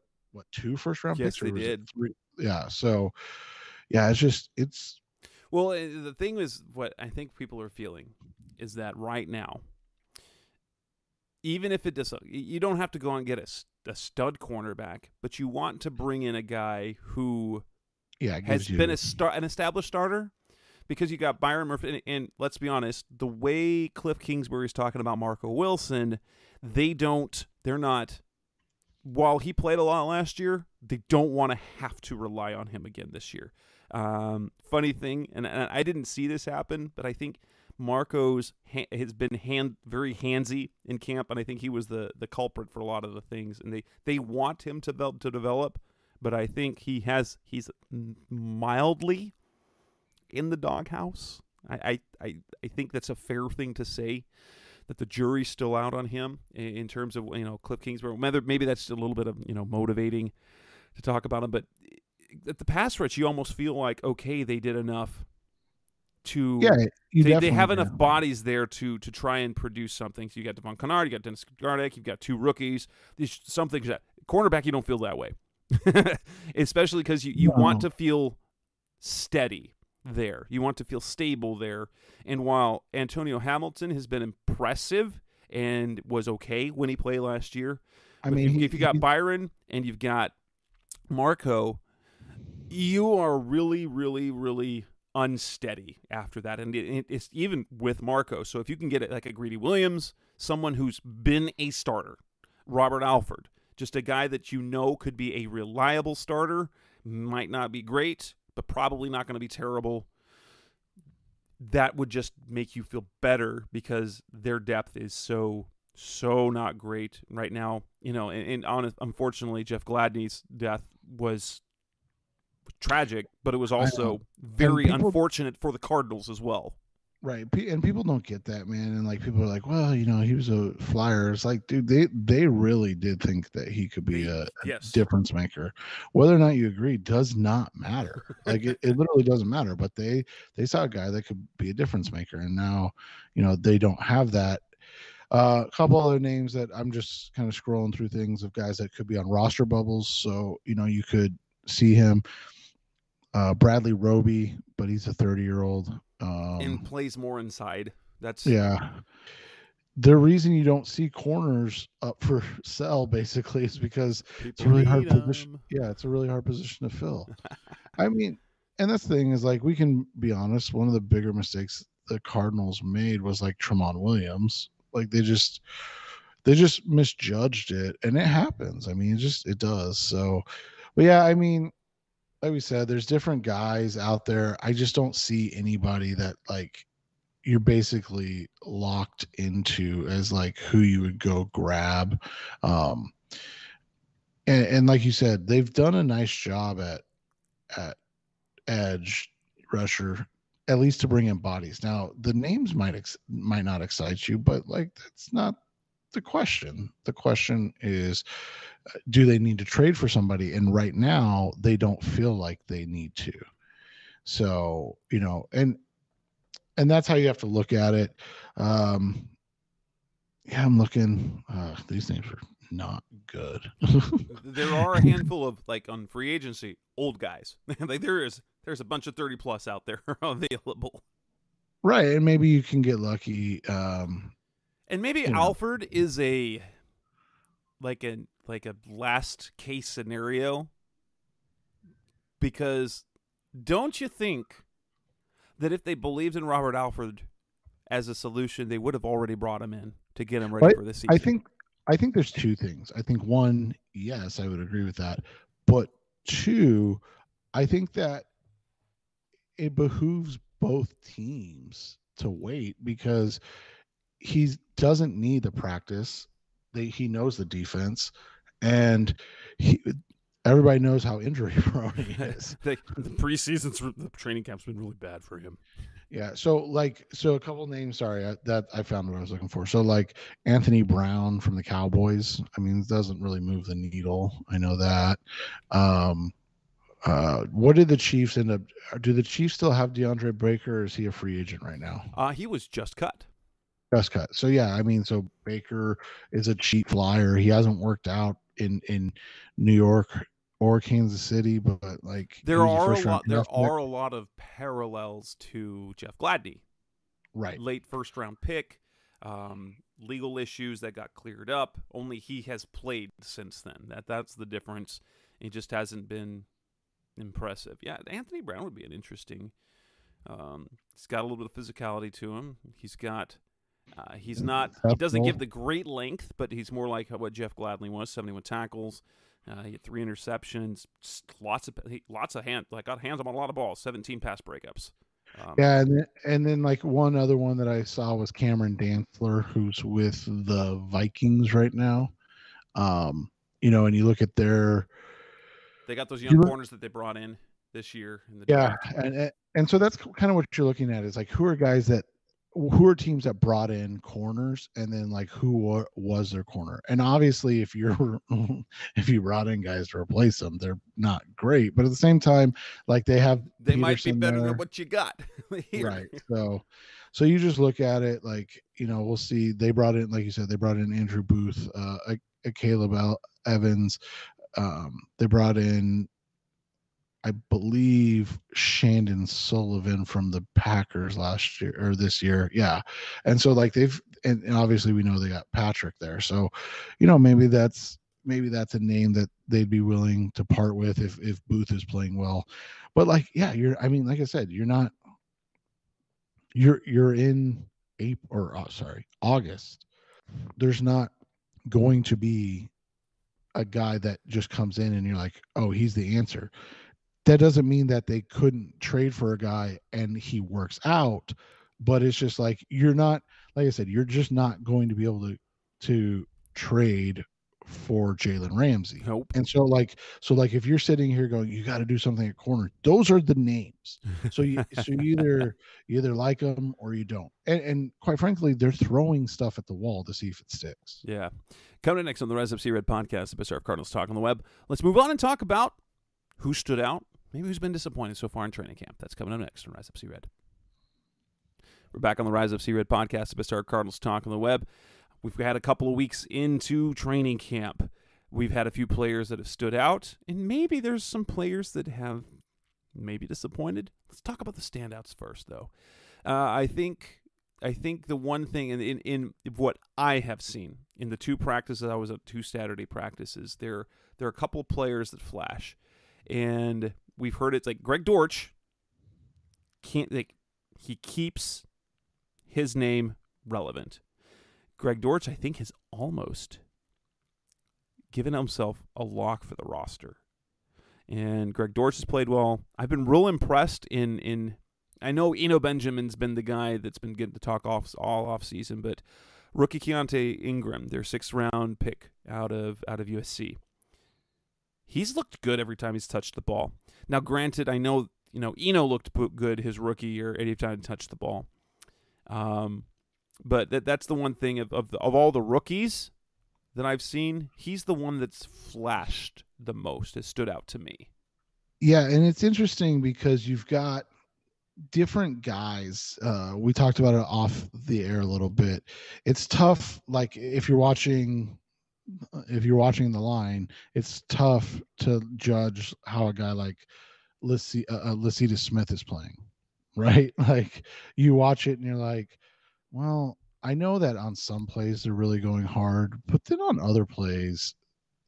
2 first round picks? Yes, they did. 3? Yeah. So yeah, it's well, the thing is, what I think people are feeling is that right now, even if it does, you don't have to go and get a stud cornerback, but you want to bring in a guy who has been an established starter, because you got Byron Murphy, and let's be honest, the way Cliff Kingsbury's talking about Marco Wilson, they're not, while he played a lot last year, they don't want to have to rely on him again this year. Funny thing, and I didn't see this happen, but I think Marco's has been very handsy in camp, and I think he was the culprit for a lot of the things, and they want him to develop, but I think he's mildly in the doghouse. I think that's a fair thing to say, that the jury's still out on him in terms of Cliff Kingsbury. Maybe that's a little bit of motivating to talk about him, but at the pass rush, you almost feel like, okay, they did enough to they have enough bodies there to try and produce something. So you got Devon Kennard, you got Dennis Gardeck, you've got 2 rookies. These something that cornerback, you don't feel that way, especially because you want to feel steady there. You want to feel stable there. And while Antonio Hamilton has been impressive and was okay when he played last year, if you got Byron and you've got Marco, you are really, really, really unsteady after that. And it's even with Marco. So if you can get it like a Greedy Williams, someone who's been a starter, Robert Alford, just a guy that could be a reliable starter, might not be great, but probably not going to be terrible. That would just make you feel better, because their depth is so not great right now. Unfortunately, Jeff Gladney's death was tragic, but it was also very unfortunate for the Cardinals as well. Right. And people don't get that, man. And like, people are like, well, he was a flyer. It's like, dude, they really did think that he could be a difference maker. Whether or not you agree does not matter. Like it literally doesn't matter, but they saw a guy that could be a difference maker. And now, they don't have that. A couple other names that I'm just kind of scrolling through things of guys that could be on roster bubbles. So, you could see him. Bradley Roby, but he's a 30-year-old. And plays more inside. the reason you don't see corners up for sale basically is because it's a People really need hard position. them. Yeah, it's a really hard position to fill. I mean, and that's the thing is like we can be honest. One of the bigger mistakes the Cardinals made was like Tremont Williams. Like they just misjudged it, and it happens. I mean, it does. So, but yeah, I mean, like we said, there's different guys out there. I just don't see anybody that like you're basically locked into as like who you would go grab. Um, and like you said, they've done a nice job at edge rusher, at least to bring in bodies. Now the names might not excite you, but like that's not the question. The question is, do they need to trade for somebody? And right now, they don't feel like they need to. So and that's how you have to look at it. Yeah, I'm looking. These names are not good. There are a handful of like on free agency old guys. Like there's a bunch of 30+ out there available. Right, and maybe you can get lucky. And maybe Alford is a last case scenario, because don't you think that if they believed in Robert Alford as a solution, they would have already brought him in to get him ready for this season? I think there's two things. I think one, yes, I would agree with that. But two, I think that it behooves both teams to wait because he doesn't need the practice. He knows the defense, and everybody knows how injury prone he is. The training camp's been really bad for him. Yeah. So a couple names. Sorry, that I found what I was looking for. So like Anthony Brown from the Cowboys. I mean, it doesn't really move the needle. I know that. What did the Chiefs end up? Do the Chiefs still have DeAndre Baker, or is he a free agent right now? He was just cut. Just cut. So yeah, I mean, so Baker is a cheap flyer. He hasn't worked out in New York or Kansas City, but like there are a lot of parallels to Jeff Gladney. Right. Late first round pick, legal issues that got cleared up. Only he has played since then. That's the difference. He just hasn't been impressive. Yeah, Anthony Brown would be an interesting. He's got a little bit of physicality to him. He's got. He doesn't give the great length, but he's more like what Jeff Gladney was. 71 tackles. He had 3 interceptions. Lots of hands. Like got hands on a lot of balls. 17 pass breakups. Yeah, and then like one other one that I saw was Cameron Dantzler, who's with the Vikings right now. And you look at they got those young corners that they brought in this year in the draft. and so that's kind of what you're looking at is like who are teams that brought in corners, and then like who was their corner. And obviously if you brought in guys to replace them, they're not great, but at the same time, like they Peterson might be better than what you got here. Right. So you just look at it like, we'll see. They brought in, like you said, Andrew Booth, Caleb Evans. They brought in, I believe, Shandon Sullivan from the Packers last year or this year. Yeah. And so like and obviously we know they got Patrick there. So, maybe that's a name that they'd be willing to part with if Booth is playing well. But like, yeah, like I said, you're in August. There's not going to be a guy that just comes in and you're like, oh, he's the answer. That doesn't mean that they couldn't trade for a guy and he works out, but it's just like you're not, like I said, you're just not going to be able to trade for Jalen Ramsey. Nope. And so if you're sitting here going, you got to do something at corner, those are the names. So you either like them or you don't. And quite frankly, they're throwing stuff at the wall to see if it sticks. Yeah. Coming in next on the Rise Up See Red podcast, the best of Cardinals talk on the web. Let's move on and talk about who stood out. Maybe who's been disappointed so far in training camp. That's coming up next on Rise Up See Red. We're back on the Rise Up See Red podcast, the best of Cardinals talk on the web. We've had a couple of weeks into training camp. We've had a few players that have stood out, and maybe there's some players that have maybe disappointed. Let's talk about the standouts first, though. I think the one thing in what I have seen in the two practices, I was at 2 Saturday practices, there are a couple of players that flash, and we've heard it's like Greg Dortch he keeps his name relevant. Greg Dortch, I think, has almost given himself a lock for the roster. And Greg Dortch has played well. I've been real impressed in I know Eno Benjamin's been the guy that's been getting the talk all off season, but rookie Keontae Ingram, their 6th-round pick out of USC, he's looked good every time he's touched the ball. Now, granted, I know Eno looked good his rookie year every time he touched the ball, but that's the one thing of all the rookies that I've seen, he's the one that's flashed the most. It stood out to me. Yeah, and it's interesting because you've got different guys. We talked about it off the air a little bit. It's tough, like if you're watching the line, it's tough to judge how a guy like Lacita Smith is playing, right? Like you watch it and you're like, well, I know that on some plays they're really going hard, but then on other plays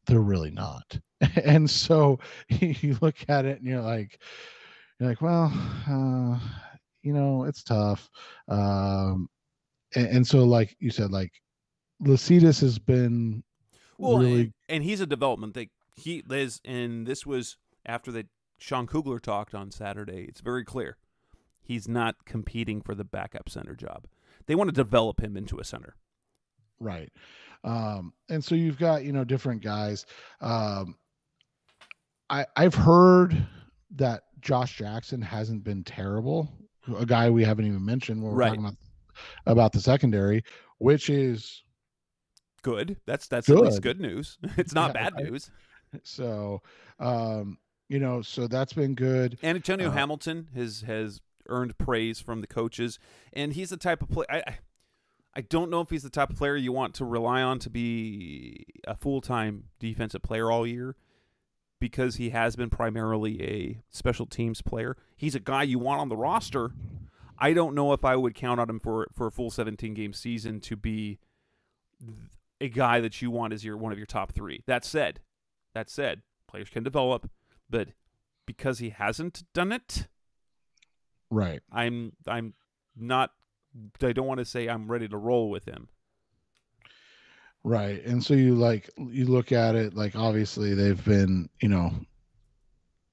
they're really not. And so you look at it and you're like, well, it's tough. And so, like you said, like Lacitus has been really, and he's a development thing. And this was after Sean Kugler talked on Saturday. It's very clear he's not competing for the backup center job. They want to develop him into a center. Right. And so you've got, different guys. I've heard that Josh Jackson hasn't been terrible, a guy we haven't even mentioned when we're talking about the secondary, which is good. That's good. At least good news. It's not bad news. So, so that's been good. And Antonio Hamilton has earned praise from the coaches, and he's the type of player. I don't know if he's the type of player you want to rely on to be a full-time defensive player all year, because he has been primarily a special teams player. He's a guy you want on the roster. I don't know if I would count on him for a full 17-game season to be a guy that you want as one of your top 3. That said, players can develop, but because he hasn't done it, right? I'm not. I don't want to say I'm ready to roll with him. Right. And so you look at it, like obviously they've been,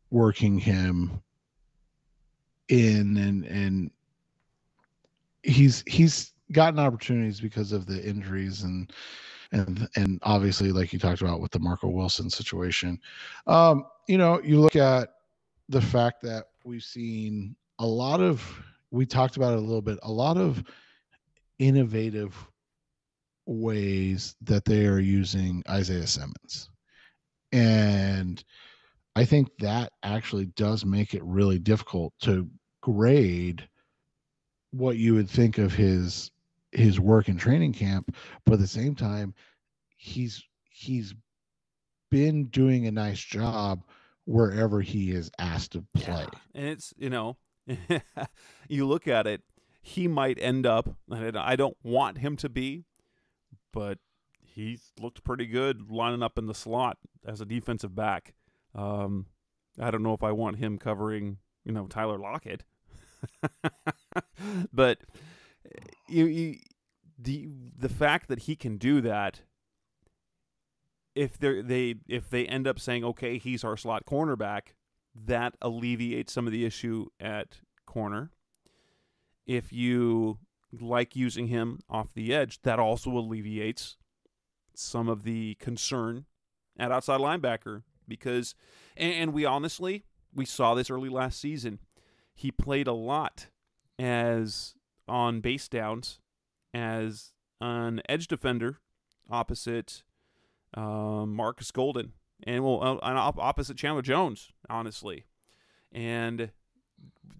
working him in and he's gotten opportunities because of the injuries and obviously, like you talked about with the Marco Wilson situation. You look at the fact that we've seen we talked about it a little bit, a lot of innovative ways that they are using Isaiah Simmons. And I think that actually does make it really difficult to grade what you would think of his work in training camp. But at the same time, he's been doing a nice job wherever he is asked to play. Yeah. And it's, you look at it, he might end up, and I don't want him to be, but he's looked pretty good lining up in the slot as a defensive back. I don't know if I want him covering, Tyler Lockett. But the fact that he can do that, if they end up saying, okay, he's our slot cornerback, that alleviates some of the issue at corner. If you like using him off the edge, that also alleviates some of the concern at outside linebacker, because, and we saw this early last season, he played a lot as on base downs as an edge defender opposite Marcus Golden, and opposite Chandler Jones, honestly. And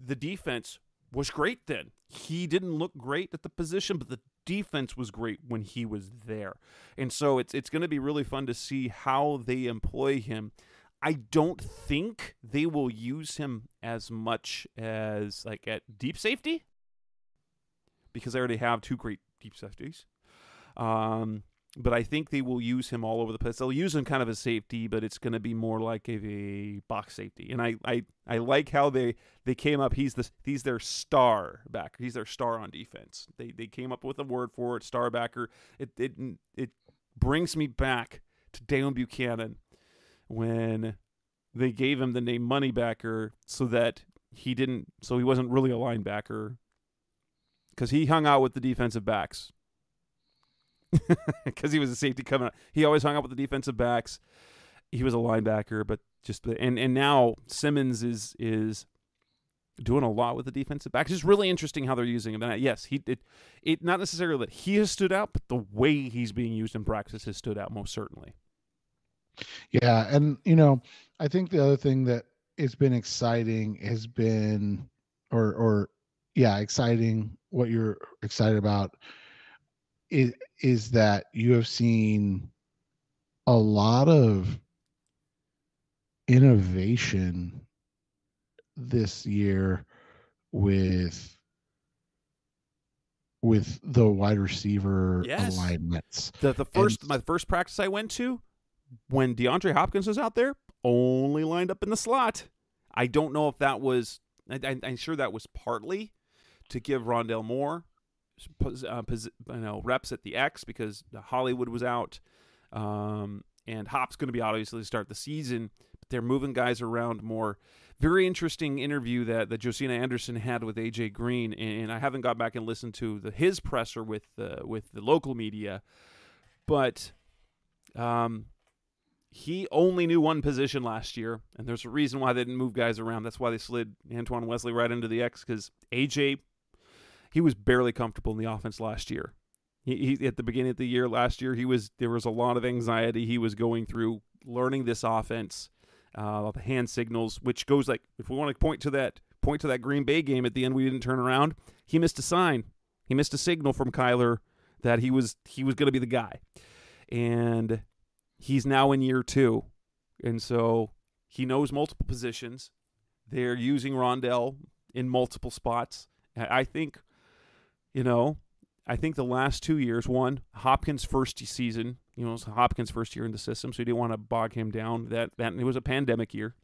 the defense was great then. He didn't look great at the position, but the defense was great when he was there. And so it's going to be really fun to see how they employ him. I don't think they will use him as much as like at deep safety, because they already have two great deep safeties. But I think they will use him all over the place. They'll use him kind of as safety, but it's going to be more like a box safety. And I like how they came up. He's their star backer. He's their star on defense. They came up with a word for it, star backer. It brings me back to Dale Buchanan when they gave him the name Moneybacker so he wasn't really a linebacker because he hung out with the defensive backs. Because he was a safety coming out. He always hung out with the defensive backs. He was a linebacker, but and now Simmons is doing a lot with the defensive backs. It's really interesting how they're using him. And yes, it not necessarily that he has stood out, but the way he's being used in practice has stood out most certainly. Yeah, and I think the other thing that has been exciting has been, exciting. What you're excited about is that you have seen a lot of innovation this year with the wide receiver alignments. My first practice I went to, when DeAndre Hopkins was out there, only lined up in the slot. I don't know if that was I'm sure that was partly to give Rondale Moore reps at the X because Hollywood was out, and Hop's going to be obviously to start the season, but they're moving guys around more. Very interesting interview that Josina Anderson had with AJ Green, and I haven't got back and listened to his presser with the local media, but he only knew one position last year, and there's a reason why they didn't move guys around. That's why they slid Antoine Wesley right into the X, because AJ, he was barely comfortable in the offense last year. He at the beginning of the year last year, there was a lot of anxiety he was going through learning this offense, the hand signals, which goes like, if we want to point to that Green Bay game at the end, we didn't turn around. He missed a sign. He missed a signal from Kyler that he was going to be the guy, and he's now in year 2, and so he knows multiple positions. They're using Rondale in multiple spots. I think the last 2 years, one, Hopkins' first season, it was Hopkins' first year in the system, so you didn't want to bog him down. That it was a pandemic year.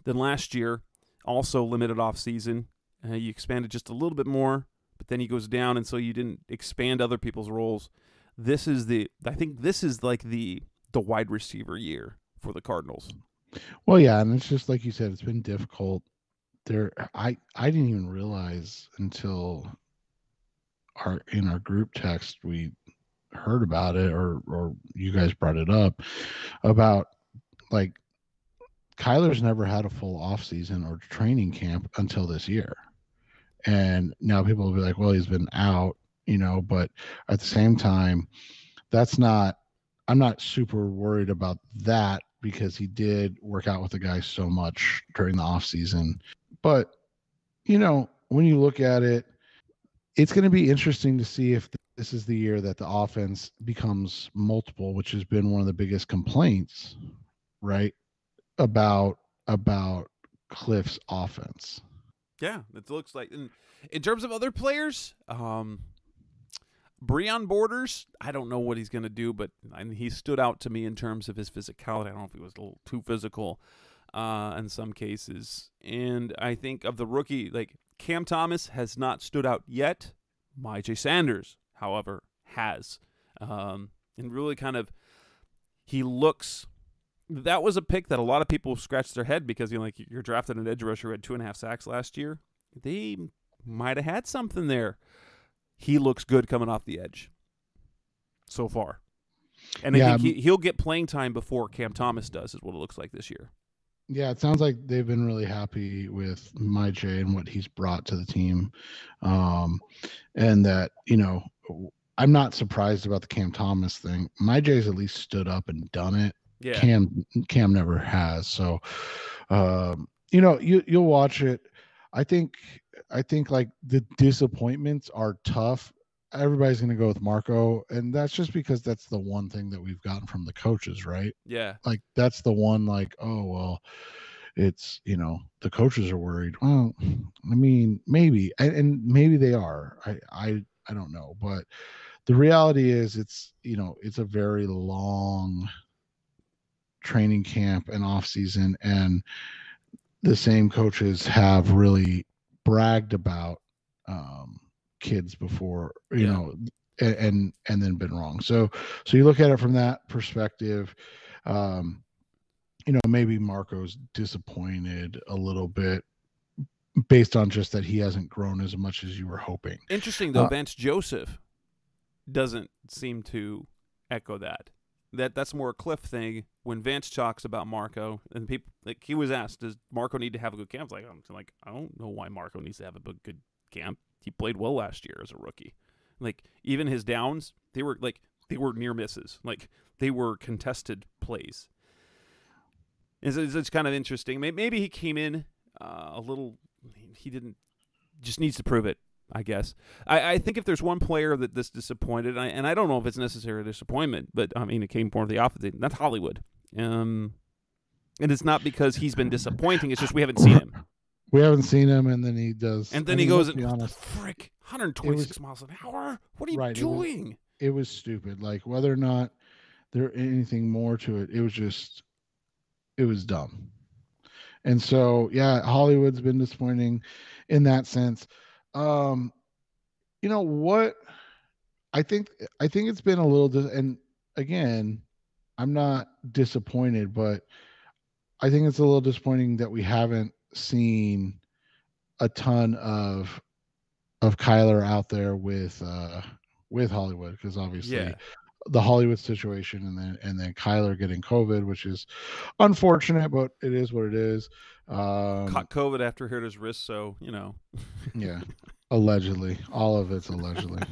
Then last year, also limited off season. You expanded just a little bit more, but then he goes down, and so you didn't expand other people's roles. I think this is like the wide receiver year for the Cardinals. Well, yeah, and it's just like you said, it's been difficult. I didn't even realize until in our group text we heard about it, or you guys brought it up about, like, Kyler's never had a full off season or training camp until this year, and now people will be like, well, he's been out, but at the same time, I'm not super worried about that, because he did work out with the guys so much during the off season. But when you look at it, it's going to be interesting to see if this is the year that the offense becomes multiple, which has been one of the biggest complaints, right, about Cliff's offense. Yeah, it looks like. In terms of other players, Breon Borders, I don't know what he's going to do, but he stood out to me in terms of his physicality. I don't know if he was a little too physical in some cases. And I think of the rookie, like Cam Thomas has not stood out yet. Myjai Sanders, however, has. And really kind of, he looks, that was a pick that a lot of people scratched their head because, you're drafted an edge rusher who had 2.5 sacks last year. They might have had something there. He looks good coming off the edge so far. And I think he'll get playing time before Cam Thomas does, is what it looks like this year. Yeah, it sounds like they've been really happy with Myjai and what he's brought to the team. And that, I'm not surprised about the Cam Thomas thing. Myjai's at least stood up and done it. Yeah. Cam never has. So, you'll watch it. I think like the disappointments are tough. Everybody's going to go with Marco, and that's just because that's the one thing that we've gotten from the coaches, right? Yeah. Like, that's the one, like, oh, well, it's, the coaches are worried. Well, I mean, maybe, and maybe they are. I don't know, but the reality is it's a very long training camp and off season, and the same coaches have really bragged about kids before, and then been wrong. So you look at it from that perspective. Maybe Marco's disappointed a little bit based on just that he hasn't grown as much as you were hoping. Interesting, though, Vance Joseph doesn't seem to echo that. That's more a Cliff thing. When Vance talks about Marco, and people, like, he was asked, does Marco need to have a good camp? Like, I don't know why Marco needs to have a good camp. He played well last year as a rookie. Like, even his downs, they were near misses. Like, they were contested plays. It's kind of interesting. Maybe he came in a little. He just needs to prove it, I guess. I think if there's one player that this disappointed, and I don't know if it's necessarily a disappointment, but I mean, it came more of the opposite. That's Hollywood. And it's not because he's been disappointing. It's just we haven't seen him. We haven't seen him, and then he does. And then he goes, what the frick, 126 miles an hour? What are you doing? It was stupid. Like, whether or not there anything more to it, it was dumb. And so, yeah, Hollywood's been disappointing in that sense. You know what? I think it's been a little, and again, I'm not disappointed, but I think it's a little disappointing that we haven't seen a ton of Kyler out there with Hollywood, because obviously the Hollywood situation, and then Kyler getting COVID, which is unfortunate, but it is what it is. Caught COVID after he hurt his wrist, so Yeah, allegedly, all of it's allegedly.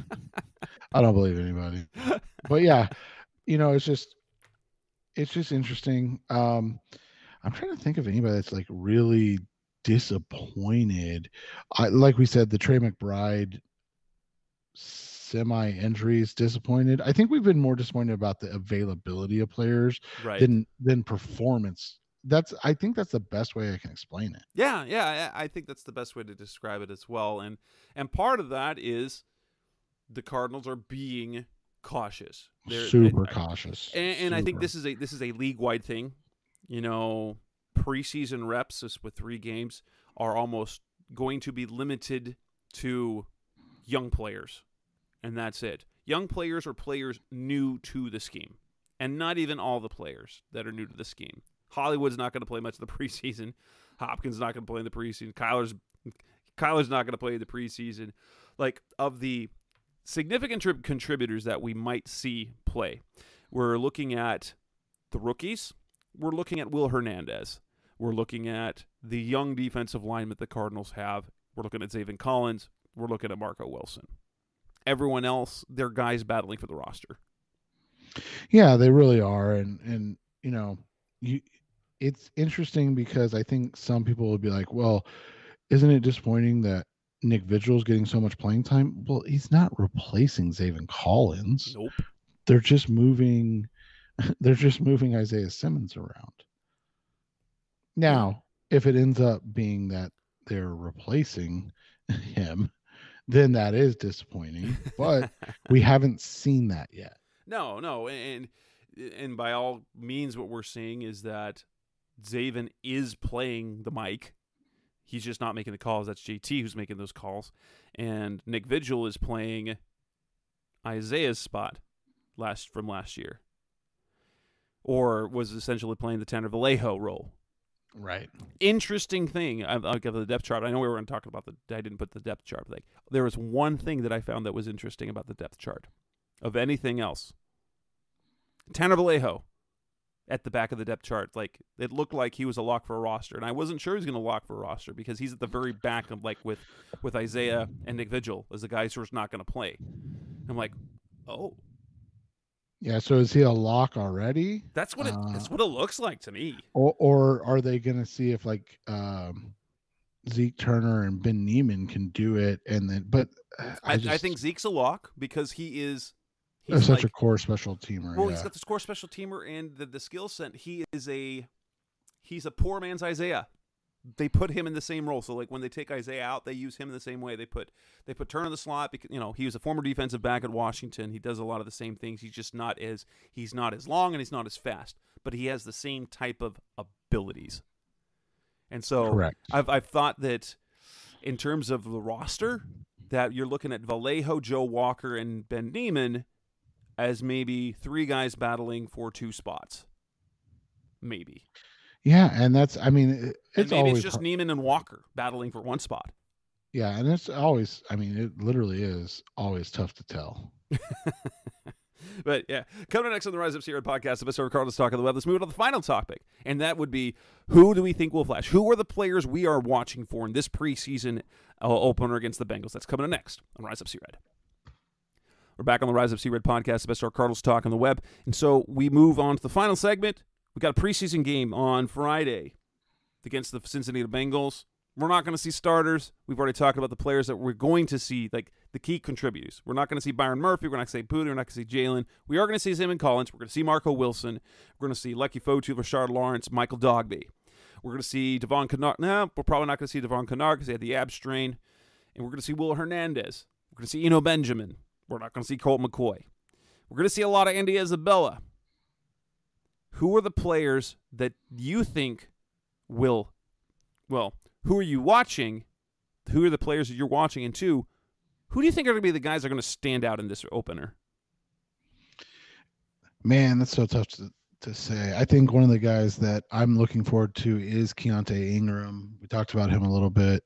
I don't believe anybody, but yeah, it's just interesting. I'm trying to think of anybody that's like really disappointed. Like we said, the Trey McBride semi-injuries disappointed. I think we've been more disappointed about the availability of players than performance. I think that's the best way I can explain it. Yeah, I think that's the best way to describe it as well. And part of that is the Cardinals are being cautious. They're super cautious. And I think this is a league-wide thing. Preseason reps with 3 games are almost going to be limited to young players. And that's it. Young players or players new to the scheme. And not even all the players that are new to the scheme. Hollywood's not going to play much of the preseason. Hopkins not going to play in the preseason. Kyler's not going to play in the preseason. Like, of the significant contributors that we might see play, we're looking at the rookies. We're looking at Will Hernandez. We're looking at the young defensive lineman the Cardinals have. We're looking at Zaven Collins. We're looking at Marco Wilson. Everyone else, they're guys battling for the roster. Yeah, they really are. And it's interesting because I think some people would be like, well, isn't it disappointing that Nick Vigil's getting so much playing time? Well, he's not replacing Zaven Collins. Nope. They're just moving Isaiah Simmons around. Now, if it ends up being that they're replacing him, then that is disappointing. But we haven't seen that yet. No, and by all means, what we're seeing is that Zaven is playing the mic. He's just not making the calls. That's JT who's making those calls, and Nick Vigil is playing Isaiah's spot from last year, or was essentially playing the Tanner Vallejo role. Right. Interesting thing. I'll give the depth chart. I know we were going to talk about I didn't put the depth chart. But there was one thing that I found that was interesting about the depth chart. Of anything else, Tanner Vallejo at the back of the depth chart, like, it looked like he was a lock for a roster, and I wasn't sure he was going to lock for a roster because he's at the very back of, like, with Isaiah and Nick Vigil as the guys who are not going to play. I'm like, oh. Yeah, so is he a lock already? That's what it looks like to me. Or are they going to see if, like, Zeke Turner and Ben Neiman can do it, and then? But I think Zeke's a lock because he's such a core special teamer. Well, he's got the core special teamer and the skill set. He's he's a poor man's Isaiah. They put him in the same role. So like when they take Isaiah out, they use him in the same way. They put Turner in the slot because he was a former defensive back at Washington. He does a lot of the same things. He's just not as long and he's not as fast, but he has the same type of abilities. And so Correct. I've thought that in terms of the roster, that you're looking at Vallejo, Joe Walker, and Ben Neiman as maybe 3 guys battling for 2 spots. Maybe. Yeah, and that's, I mean, it's maybe always it's just Neiman and Walker battling for 1 spot. Yeah, and it's always, I mean, it literally is always tough to tell. But yeah, coming next on the Rise Up Sierra podcast, the best ever Cardinals talk on the web. Let's move on to the final topic, and that would be, who do we think will flash? Who are the players we are watching for in this preseason opener against the Bengals? That's coming up next on Rise Up Sea-Red. We're back on the Rise Up Sea-Red podcast, the best ever Cardinals talk on the web, and so we move on to the final segment. We got a preseason game on Friday against the Cincinnati Bengals. We're not going to see starters. We've already talked about the players that we're going to see, like the key contributors. We're not going to see Byron Murphy. We're not going to see Booty. We're not going to see Jalen. We are going to see Zimon Collins. We're going to see Marco Wilson. We're going to see Lucky Fotu, Rashard Lawrence, Michael Dogby. We're going to see Devon Kennard. No, we're probably not going to see Devon Kennard because he had the ab strain. And we're going to see Will Hernandez. We're going to see Eno Benjamin. We're not going to see Colt McCoy. We're going to see a lot of Andy Isabella. Who are the players that you think will, well, who are you watching? Who are the players that you're watching? And 2, who do you think are going to be the guys that are going to stand out in this opener? Man, that's so tough to say. I think one of the guys that I'm looking forward to is Keontae Ingram. We talked about him a little bit.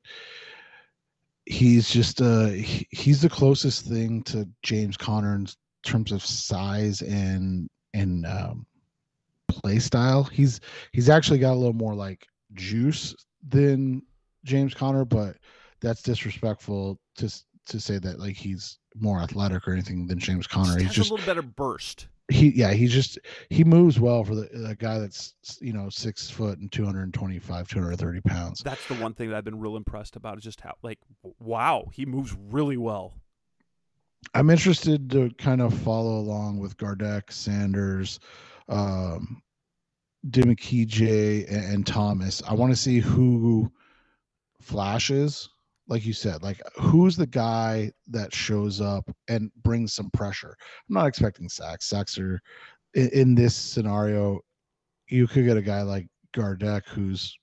He's just he's the closest thing to James Conner in terms of size and play style. He's actually got a little more like juice than James Conner, but that's disrespectful to say that like he's more athletic or anything than James Conner. He's just a little better burst. He moves well for the guy that's 6 foot and 230 pounds. That's the one thing that I've been real impressed about is just how wow, he moves really well. I'm interested to kind of follow along with Gardeck, Sanders, Dimikije, and Thomas. I want to see who flashes, like you said, like who's the guy that shows up and brings some pressure. I'm not expecting sacks. Sacks are in this scenario. You could get a guy like Gardeck who's,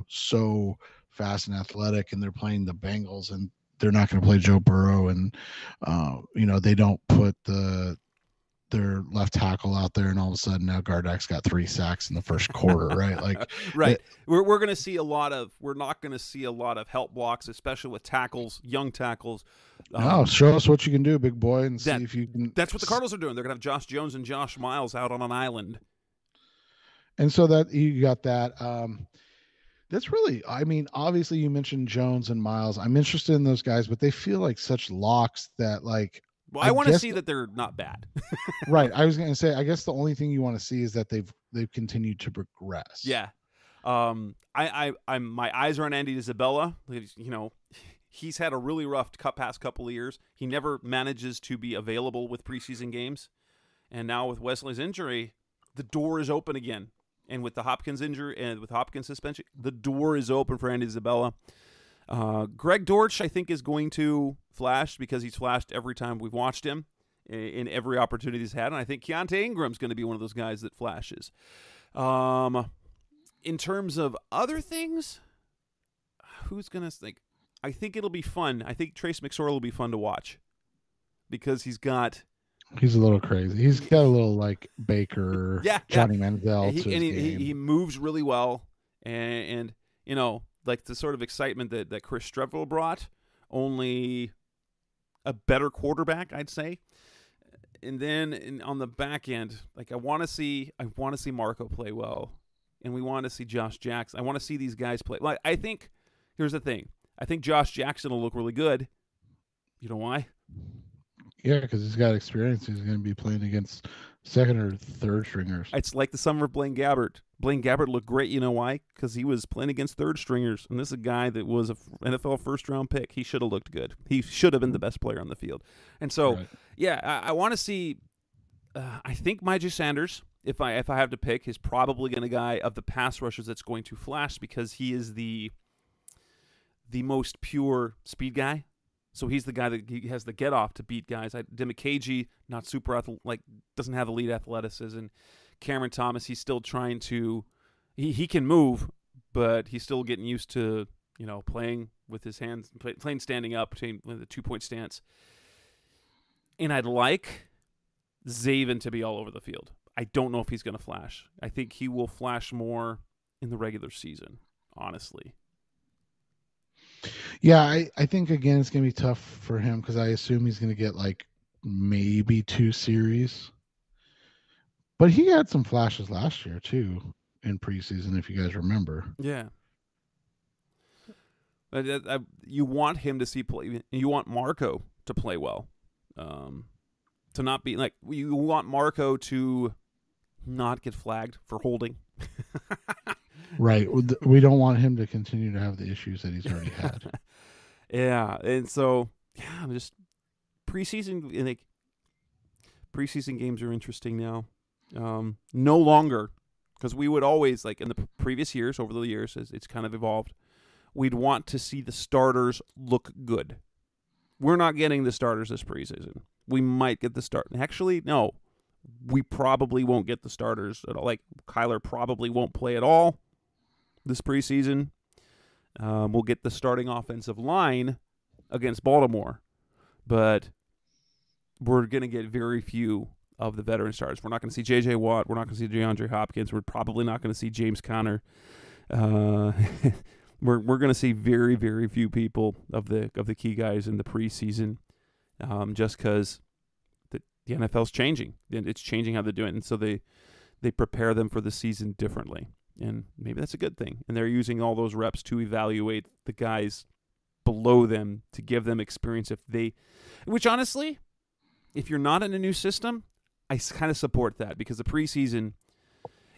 so fast and athletic, and they're playing the Bengals, and they're not going to play Joe Burrow, and they don't put their left tackle out there, and all of a sudden now Gardeck's got 3 sacks in the first quarter, right? Like, right. We're going to see we're not going to see a lot of help blocks, especially with tackles, young tackles. Show us what you can do, big boy, and see if you can. That's what the Cardinals are doing. They're going to have Josh Jones and Josh Miles out on an island. And so that you got that. That's really, I mean, obviously you mentioned Jones and Miles. I'm interested in those guys, but they feel like such locks that like, well, I want to see that they're not bad. Right. I was going to say, I guess the only thing you want to see is that they've continued to progress. Yeah. I'm my eyes are on Andy Isabella. He's had a really rough past couple of years. He never manages to be available with preseason games. And now with Wesley's injury, the door is open again. And with the Hopkins injury and with Hopkins suspension, the door is open for Andy Isabella. Greg Dortch, I think, is going to flash because he's flashed every time we've watched him in every opportunity he's had. And I think Keontae Ingram's going to be one of those guys that flashes. In terms of other things, who's going to think? I think it'll be fun. I think Trace McSorley will be fun to watch because he's a little crazy. He's got a little like Baker, Johnny Manziel. He moves really well. And like the sort of excitement that Chris Strevel brought, only a better quarterback, I'd say. And then on the back end, like I want to see Marco play well, and we want to see Josh Jackson. I want to see these guys play. Like I think here's the thing. I think Josh Jackson will look really good. You know why? Yeah, because he's got experience. He's going to be playing against second or third stringers. It's like the summer of Blaine Gabbert. Blaine Gabbert looked great. You know why? Because he was playing against third stringers, and this is a guy that was an NFL first-round pick. He should have looked good. He should have been the best player on the field. And so, I want to see I think Myjai Sanders if I have to pick, is probably going to guy of the pass rushers that's going to flash because he is the most pure speed guy. So he's the guy that he has the get off to beat guys. Demikage, not super doesn't have elite athleticism. Cameron Thomas, he's still trying to he can move, but he's still getting used to playing with his hands, playing standing up, with a 2-point stance. And I'd like Zaven to be all over the field. I don't know if he's going to flash. I think he will flash more in the regular season, honestly. Yeah, I think, again, it's going to be tough for him because I assume he's going to get maybe 2 series. But he had some flashes last year, too, in preseason, if you guys remember. Yeah. You want him to see play. You want Marco to play well. To not be you want Marco to not get flagged for holding. Right. We don't want him to continue to have the issues that he's already had. Yeah, and so just preseason games are interesting now. No longer, because we would always in the previous years, over the years, as it's kind of evolved, we'd want to see the starters look good. We're not getting the starters this preseason. We might get the start. Actually, no, we probably won't get the starters at all. Kyler probably won't play at all this preseason. We'll get the starting offensive line against Baltimore, but we're going to get very few of the veteran starters. We're not going to see J.J. Watt. We're not going to see DeAndre Hopkins. We're probably not going to see James Conner. We're going to see very, very few people of the key guys in the preseason, just because the NFL's changing. It's changing how they're doing it, and so they prepare them for the season differently. And maybe that's a good thing. And they're using all those reps to evaluate the guys below them to give them experience which honestly, if you're not in a new system, I kind of support that, because the preseason,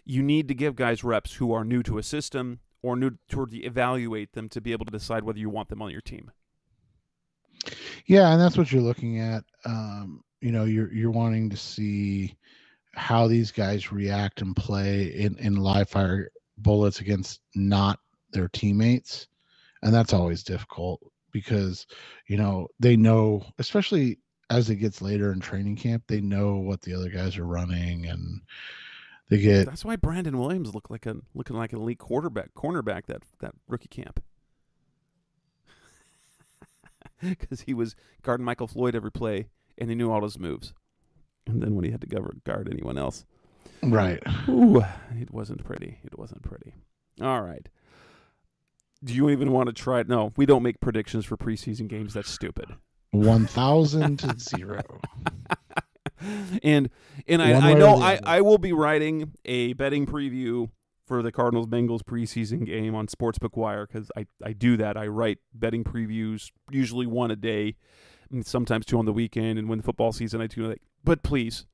you need to give guys reps who are new to a system or new to evaluate them to be able to decide whether you want them on your team. Yeah, and that's what you're looking at. You're wanting to see how these guys react and play in live fire bullets against not their teammates. And that's always difficult because, they know, especially as it gets later in training camp, they know what the other guys are running, and they get. That's why Brandon Williams looking like an elite cornerback that rookie camp. Because he was guarding Michael Floyd every play, and he knew all his moves. And then when he had to guard anyone else. Right. Ooh, it wasn't pretty. All right. Do you even want to try it? No, we don't make predictions for preseason games. That's stupid. 1,000 to 0. And I know I will be writing a betting preview for the Cardinals Bengals preseason game on Sportsbook Wire, because I do that. I write betting previews, usually 1 a day, and sometimes 2 on the weekend. And when the football season, I do but please,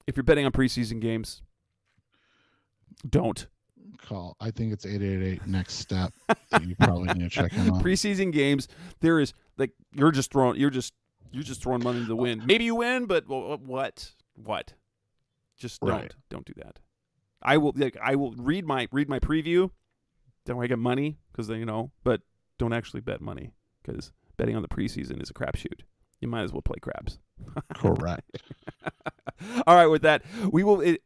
if you're betting on preseason games, don't call. I think it's 888 next step that you probably need to check in on. Preseason games, there is you're just throwing money to the wind. Maybe you win, but what? Just don't do that. I will read my preview. Don't I get money because but don't actually bet money, because betting on the preseason is a crapshoot. You might as well play craps. Correct. All right, with that,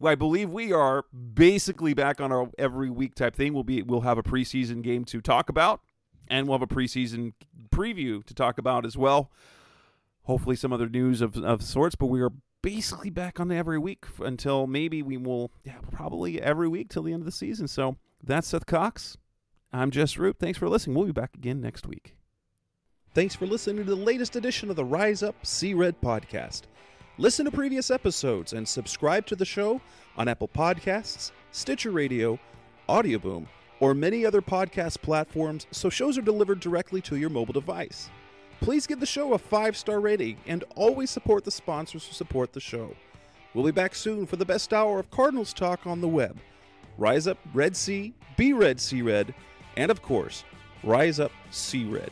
I believe we are basically back on our every week type thing. We'll have a preseason game to talk about, and we'll have a preseason preview to talk about as well. Hopefully some other news of sorts, but we are basically back on every week until maybe we will, probably every week till the end of the season. So that's Seth Cox. I'm Jess Root. Thanks for listening. We'll be back again next week. Thanks for listening to the latest edition of the Rise Up, See Red podcast. Listen to previous episodes and subscribe to the show on Apple Podcasts, Stitcher Radio, Audioboom, or many other podcast platforms, so shows are delivered directly to your mobile device. Please give the show a 5-star rating and always support the sponsors who support the show. We'll be back soon for the best hour of Cardinals talk on the web. Rise up, Red Sea, be red, see red, and of course, Rise up, see red.